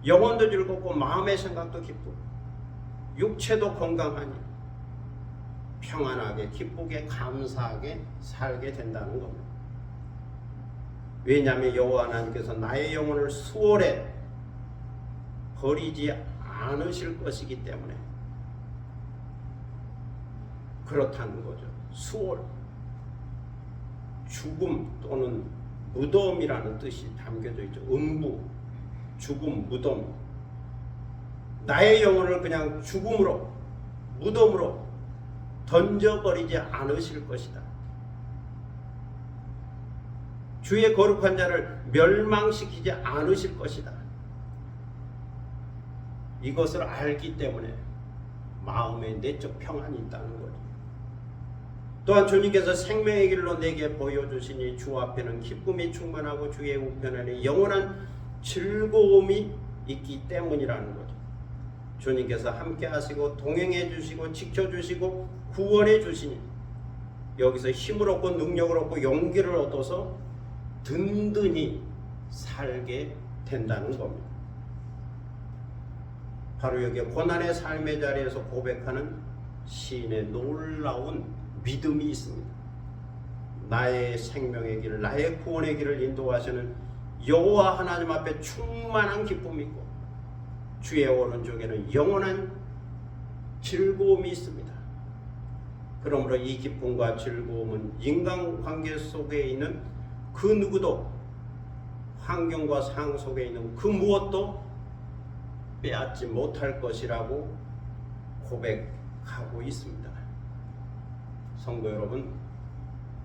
영혼도 즐겁고 마음의 생각도 기쁘고 육체도 건강하니 평안하게 기쁘게 감사하게 살게 된다는 겁니다. 왜냐하면 여호와 하나님께서 나의 영혼을 수월에 버리지 않으실 것이기 때문에 그렇다는 거죠. 수월, 죽음 또는 무덤이라는 뜻이 담겨져 있죠. 음부, 죽음, 무덤. 나의 영혼을 그냥 죽음으로, 무덤으로 던져버리지 않으실 것이다. 주의 거룩한 자를 멸망시키지 않으실 것이다. 이것을 알기 때문에 마음에 내적 평안이 있다는 거죠. 또한 주님께서 생명의 길로 내게 보여주시니 주 앞에는 기쁨이 충만하고 주의 우편에는 영원한 즐거움이 있기 때문이라는 거죠. 주님께서 함께 하시고 동행해 주시고 지켜주시고 구원해 주시니 여기서 힘을 얻고 능력을 얻고 용기를 얻어서 든든히 살게 된다는 겁니다. 바로 여기에 고난의 삶의 자리에서 고백하는 시인의 놀라운 믿음이 있습니다. 나의 생명의 길, 나의 구원의 길을 인도하시는 여호와 하나님 앞에 충만한 기쁨이 있고 주의 오른쪽에는 영원한 즐거움이 있습니다. 그러므로 이 기쁨과 즐거움은 인간관계 속에 있는 그 누구도, 환경과 상황 속에 있는 그 무엇도 빼앗지 못할 것이라고 고백하고 있습니다. 성도 여러분,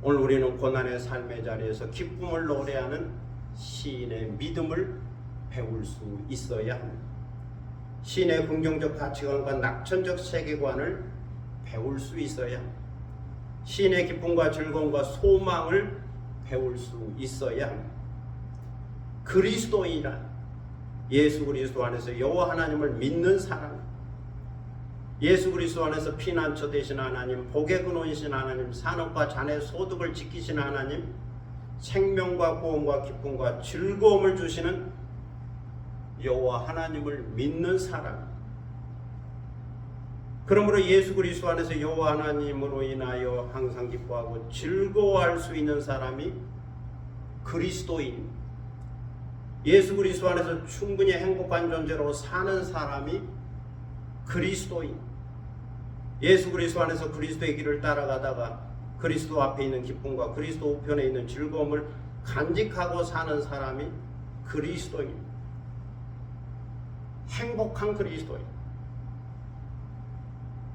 오늘 우리는 고난의 삶의 자리에서 기쁨을 노래하는 시인의 믿음을 배울 수 있어야 합니다. 시인의 긍정적 가치관과 낙천적 세계관을 배울 수 있어야 합니다. 시인의 기쁨과 즐거움과 소망을 배울 수 있어야 합니다. 그리스도인이란 예수 그리스도 안에서 여호와 하나님을 믿는 사람, 예수 그리스도 안에서 피난처 되신 하나님, 복의 근원이신 하나님, 산업과 자녀의 소득을 지키신 하나님, 생명과 구원과 기쁨과 즐거움을 주시는 여호와 하나님을 믿는 사람. 그러므로 예수 그리스도 안에서 여호와 하나님으로 인하여 항상 기뻐하고 즐거워할 수 있는 사람이 그리스도인, 예수 그리스도 안에서 충분히 행복한 존재로 사는 사람이 그리스도인, 예수 그리스도 안에서 그리스도의 길을 따라가다가 그리스도 앞에 있는 기쁨과 그리스도 우편에 있는 즐거움을 간직하고 사는 사람이 그리스도인, 행복한 그리스도인,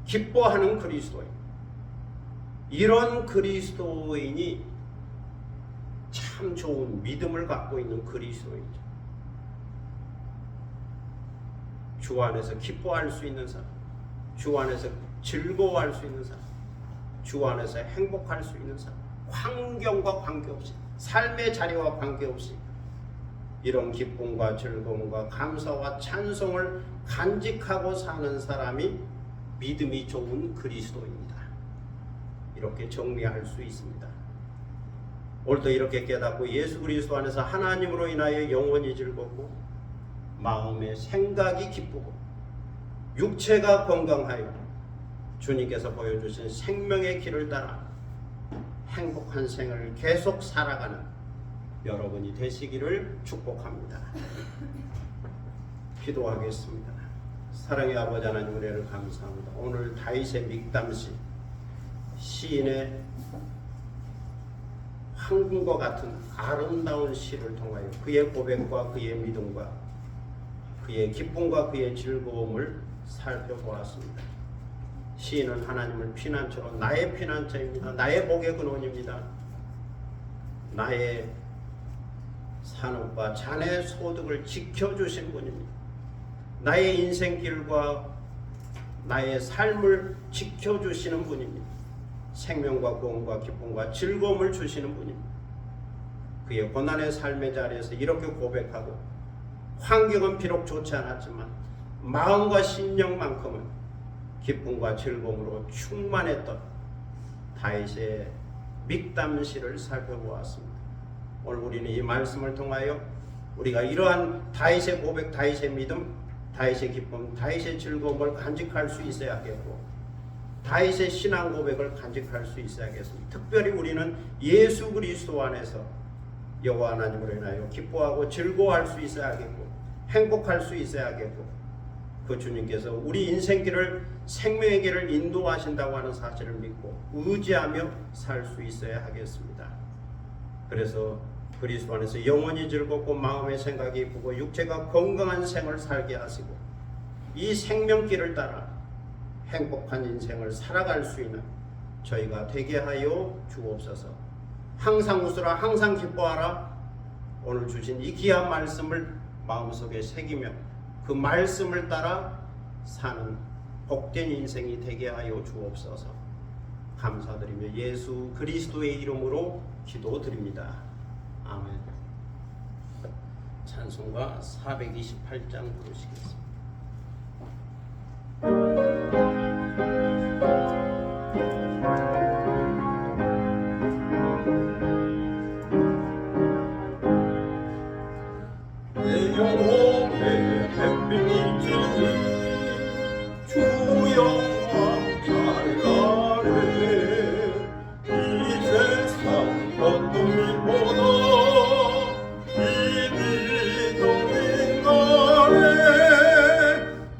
기뻐하는 그리스도인. 이런 그리스도인이 참 좋은 믿음을 갖고 있는 그리스도인이죠. 주 안에서 기뻐할 수 있는 사람, 주 안에서 즐거워할 수 있는 사람, 주 안에서 행복할 수 있는 사람, 환경과 관계없이, 삶의 자리와 관계없이 이런 기쁨과 즐거움과 감사와 찬송을 간직하고 사는 사람이 믿음이 좋은 그리스도입니다. 이렇게 정리할 수 있습니다. 오늘도 이렇게 깨닫고 예수 그리스도 안에서 하나님으로 인하여 영혼이 즐겁고 마음의 생각이 기쁘고 육체가 건강하여 주님께서 보여주신 생명의 길을 따라 행복한 생을 계속 살아가는 여러분이 되시기를 축복합니다. 기도하겠습니다. 사랑의 아버지 하나님, 은혜를 감사합니다. 오늘 다윗의 믹담시, 시인의 황금과 같은 아름다운 시를 통하여 그의 고백과 그의 믿음과 그의 기쁨과 그의 즐거움을 살펴보았습니다. 시인은 하나님을 피난처로, 나의 피난처입니다. 나의 복의 근원입니다. 나의 산업과 자녀의 소득을 지켜주신 분입니다. 나의 인생길과 나의 삶을 지켜주시는 분입니다. 생명과 구원과 기쁨과 즐거움을 주시는 분입니다. 그의 고난의 삶의 자리에서 이렇게 고백하고, 환경은 비록 좋지 않았지만 마음과 심령만큼은 기쁨과 즐거움으로 충만했던 다윗의 믹담시를 살펴보았습니다. 오늘 우리는 이 말씀을 통하여 우리가 이러한 다윗의 고백, 다윗의 믿음, 다윗의 기쁨, 다윗의 즐거움을 간직할 수 있어야겠고, 다윗의 신앙 고백을 간직할 수 있어야겠습니다. 특별히 우리는 예수 그리스도 안에서 여호와 하나님으로 인하여 기뻐하고 즐거워할 수 있어야겠고, 행복할 수 있어야겠고, 그 주님께서 우리 인생길을, 생명의 길을 인도하신다고 하는 사실을 믿고 의지하며 살 수 있어야 하겠습니다. 그래서 그리스도 안에서 영원히 즐겁고 마음의 생각이 기쁘고 육체가 건강한 생을 살게 하시고 이 생명길을 따라 행복한 인생을 살아갈 수 있는 저희가 되게 하여 주옵소서. 항상 웃으라, 항상 기뻐하라. 오늘 주신 이 귀한 말씀을 마음속에 새기며 그 말씀을 따라 사는 복된 인생이 되게 하여 주옵소서. 감사드리며 예수 그리스도의 이름으로 기도드립니다. 아멘. 찬송가 428장 부르시겠습니다. 내 영혼의 햇빛이 지는 주 영광 찬란해 이 세상 어떤 빛보다 빛이 더 빛나네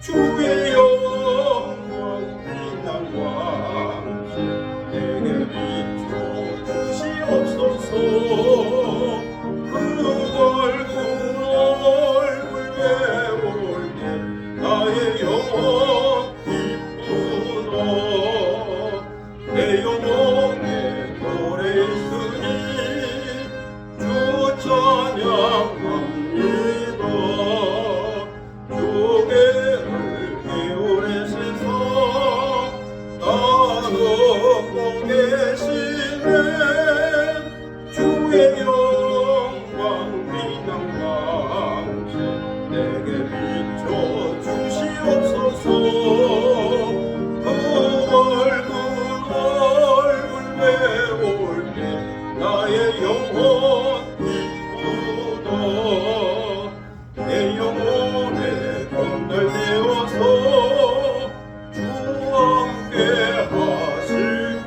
주의 영광 빛난 왕께 내게 비춰 주시옵소서. 나의 영혼 기쁘다. 내 영혼에 노래 있으니 주 찬양합니다. 교회를 개울에 세서 나누고 계시네 주의 영광 빛난 왕께 내게 비춰 주시옵소서. 그 얼굴 배울 때 나의 영혼 기쁘다. 내 영혼에 건달되어서 주와 함께 하실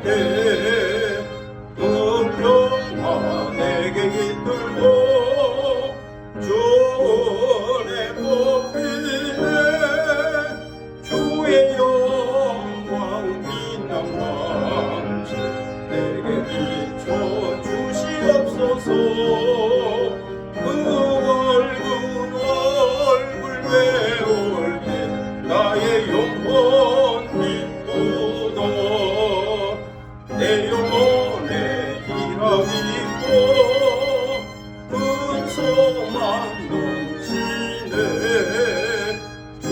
때 은평화 내게 깃들고 주의 꽃피네 주의 영광 빛난 왕께 내게 비춰 주시옵소서. 그 얼굴 배울 때 나의 영혼 기쁘다. 내 영혼에 희락이 있고 큰 소망 넘치네 주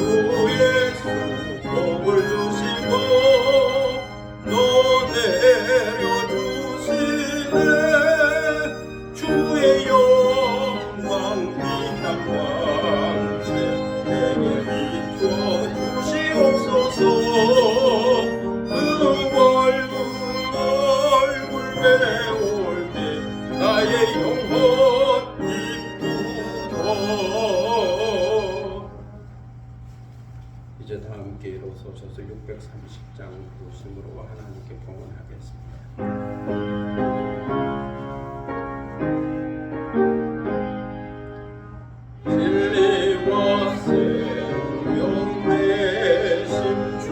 예수 복을 주시고 또 내려주시네 주의 영광 빛난 왕께 내게 비춰 주시옵소서. 그 얼굴 배울 때 나의 영혼 기쁘다. 이제 다 함께 일어서셔서 630장 부르심으로 하나님께 봉헌하겠습니다. 진리와 생명 내 심중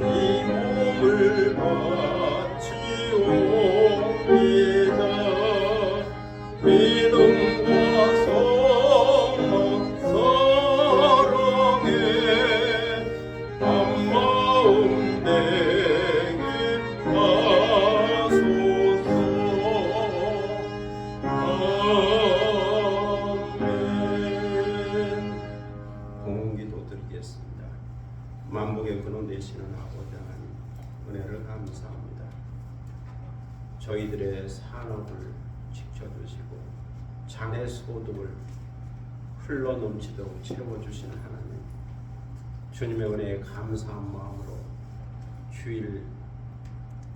이 몸을 바치옵니다. 믿음과 소망 사랑에 한마음 되게 하소서. 아멘. 봉헌기도 드리겠습니다. 만복의 근원 되시는 아버지 하나님, 은혜를 감사합니다. 저희들의 산업을 지켜주시고 장애 소득을 흘러 넘치도록 채워주시는 하나님, 주님의 은혜에 감사한 마음으로 주일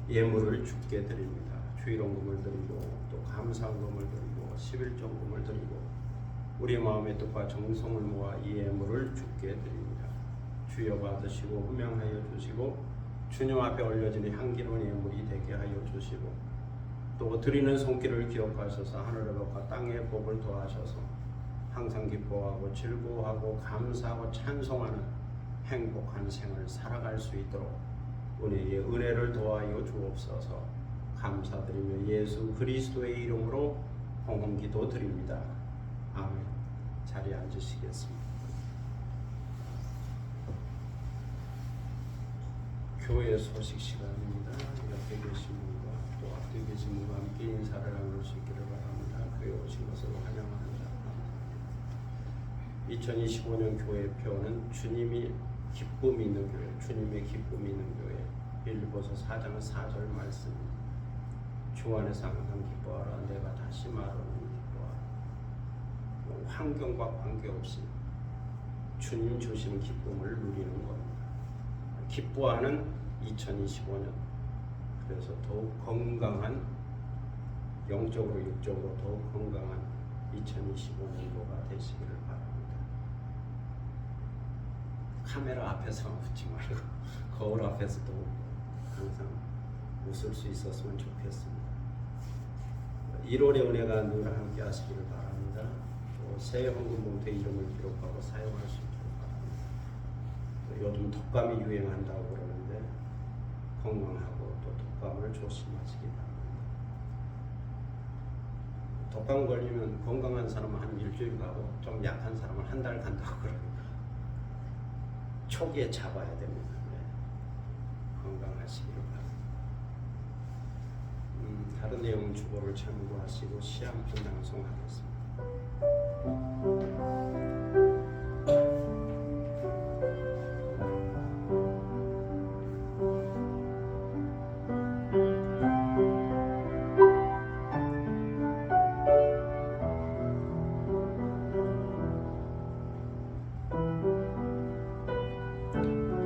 예물을 주께 드립니다. 주일원금을 드리고 또 감사원금을 드리고 11조금을 드리고 우리 마음의 뜻과 정성을 모아 이 예물을 주께 드립니다. 주여 받으시고 흠양하여 주시고 주님 앞에 올려지는 향기로운 예물이 되게 하여 주시고 또 드리는 손길을 기억하셔서 하늘의 복과 땅의 복을 더하셔서 항상 기뻐하고 즐거워하고 감사하고 찬송하는 행복한 생을 살아갈 수 있도록 우리의 은혜를 더하여 주옵소서. 감사드리며 예수 그리스도의 이름으로 봉헌기도 드립니다. 아멘. 자리에 앉으시겠습니다. 교회 소식 시간입니다. 옆에 계신 분과 또 앞에 계신 분과 함께 인사를 나눌 수 있기를 바랍니다. 교회 오신 것을 환영합니다. 2025년 교회표는 주님이 기쁨이 있는 교회, 주님의 기쁨이 있는 교회, 빌립보서 4장 4절 말씀입니다. 주 안에서 항상 기뻐하라. 내가 다시 말하노니 기뻐하라. 환경과 관계없이 주님 주시는 기쁨을 누리는 겁니다. 기뻐하는 2025년, 그래서 더욱 건강한, 영적으로 육적으로 더욱 건강한 2025년도가 되시기를 바랍니다. 카메라 앞에서만 웃지 말고 거울 앞에서도 항상 웃을 수 있었으면 좋겠습니다. 1월의 은혜가 늘 함께 하시기를 바랍니다. 또 새 헌금 봉투에 이름을 기록하고 사용할 수 있기를 바랍니다. 또 요즘 독감이 유행한다고 그러는데 건강하고 또 독감을 조심하시기 바랍니다. 독감 걸리면 건강한 사람은 한 일주일 가고 좀 약한 사람은 한 달 간다고 그러니까 초기에 잡아야 됩니다. 네. 건강하시기를 바랍니다. 다른 내용 주보를 참고하시고 시 한 편 낭송하겠습니다.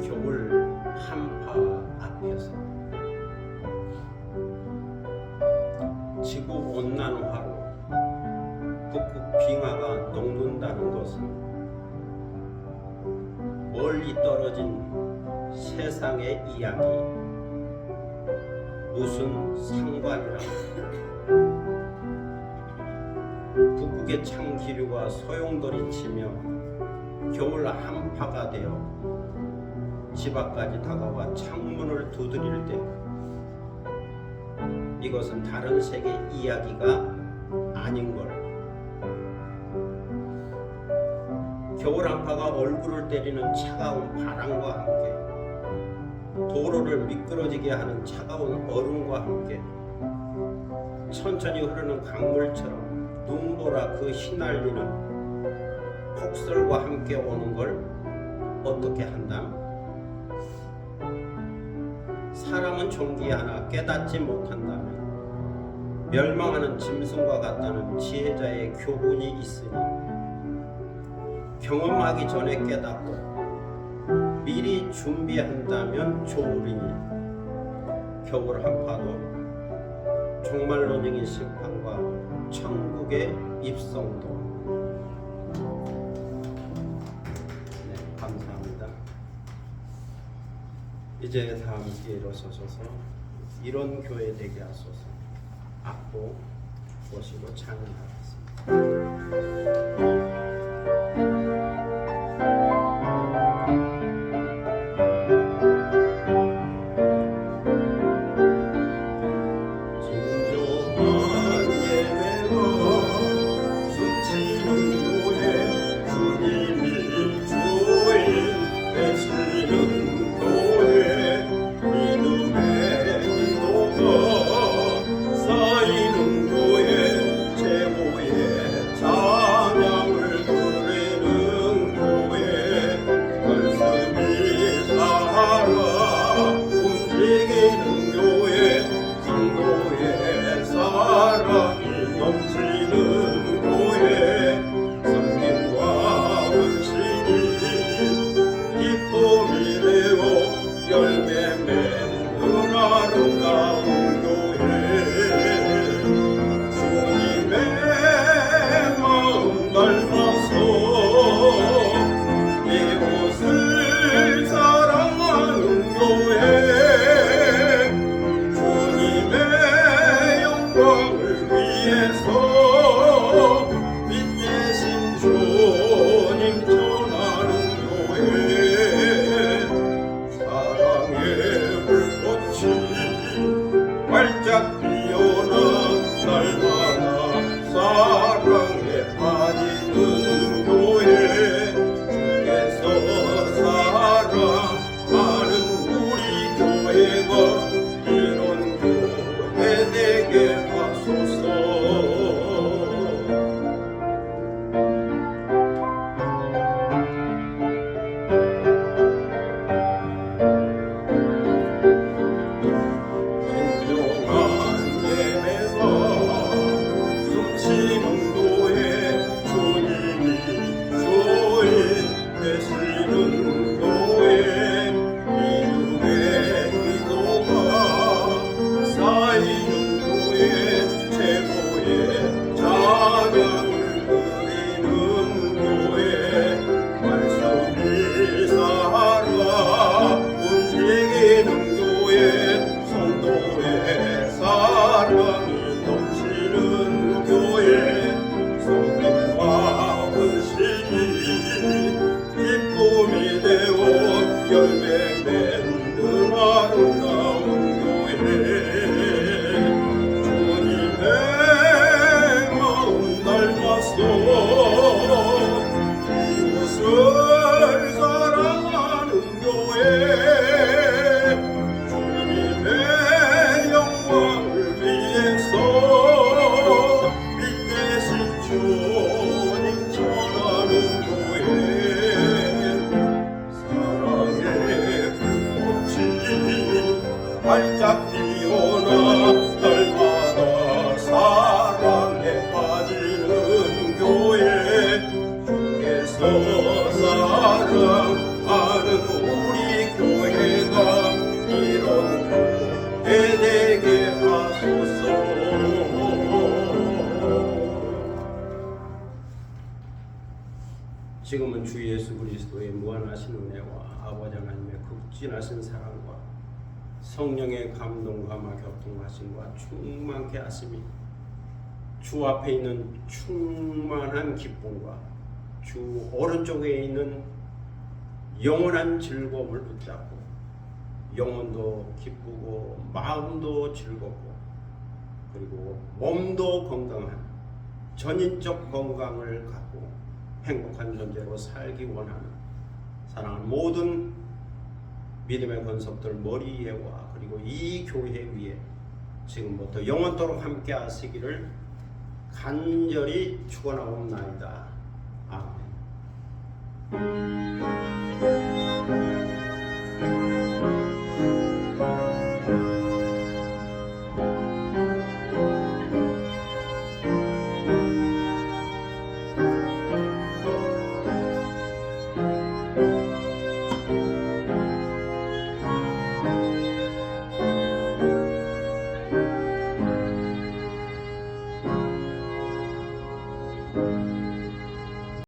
겨울 한파 앞에서 지구 온난화로 북극 빙하가 녹는다는 것은 멀리 떨어진 세상의 이야기, 무슨 상관이라. 북극의 찬 기류가 소용돌이 치며 겨울 한파가 되어 집 앞까지 다가와 창문을 두드릴 때 이것은 다른 세계 이야기가 아닌 걸. 겨울 한파가 얼굴을 때리는 차가운 바람과 함께 도로를 미끄러지게 하는 차가운 얼음과 함께 천천히 흐르는 강물처럼 눈보라 그 휘날리는 폭설과 함께 오는 걸 어떻게 한담? 사람은 존귀하나 깨닫지 못한다면 멸망하는 짐승과 같다는 지혜자의 교훈이 있으니 경험하기 전에 깨닫고 미리 준비한다면 좋으리니 겨울 한파도 종말론적인 심판과 천국의 입성도. 네, 감사합니다. 이제 다 함께 일어서셔서 이런 교회 되게 하소서. 악보 보시고 찬양하겠습니다. 움직이는 교회, 성도의 사랑. 빠지는 교회 성김과 헌신이 기쁨이 되어 열매 맺는 아름다운 교회 주님의 마음 닮았소 이웃을 사랑하는 교회 주님의 영광을 위해서 빛 대신 주님 전하는 교회 사랑의 불꽃이 활짝 피어나 날마다 사랑에 빠지는 교회 주께서 사랑하는 우리 교회가 이런 교회 되게 하소서. 지금은 주 예수 그리스도의 무한하신 은혜와 아버지 하나님의 극진하신 사랑과 성령의 감동감화 교통하심과 충만케 하심이 주 앞에 있는 충만한 기쁨과 주 오른쪽에 있는 영원한 즐거움을 붙잡고 영혼도 기쁘고 마음도 즐겁고 그리고 몸도 건강한 전인적 건강을 갖고 행복한 존재로 살기 원하는 사랑하는 모든 믿음의 권속들 머리 위에와 그리고 이 교회 위에 지금부터 영원토록 함께 하시기를 간절히 축원하옵나이다. 아멘.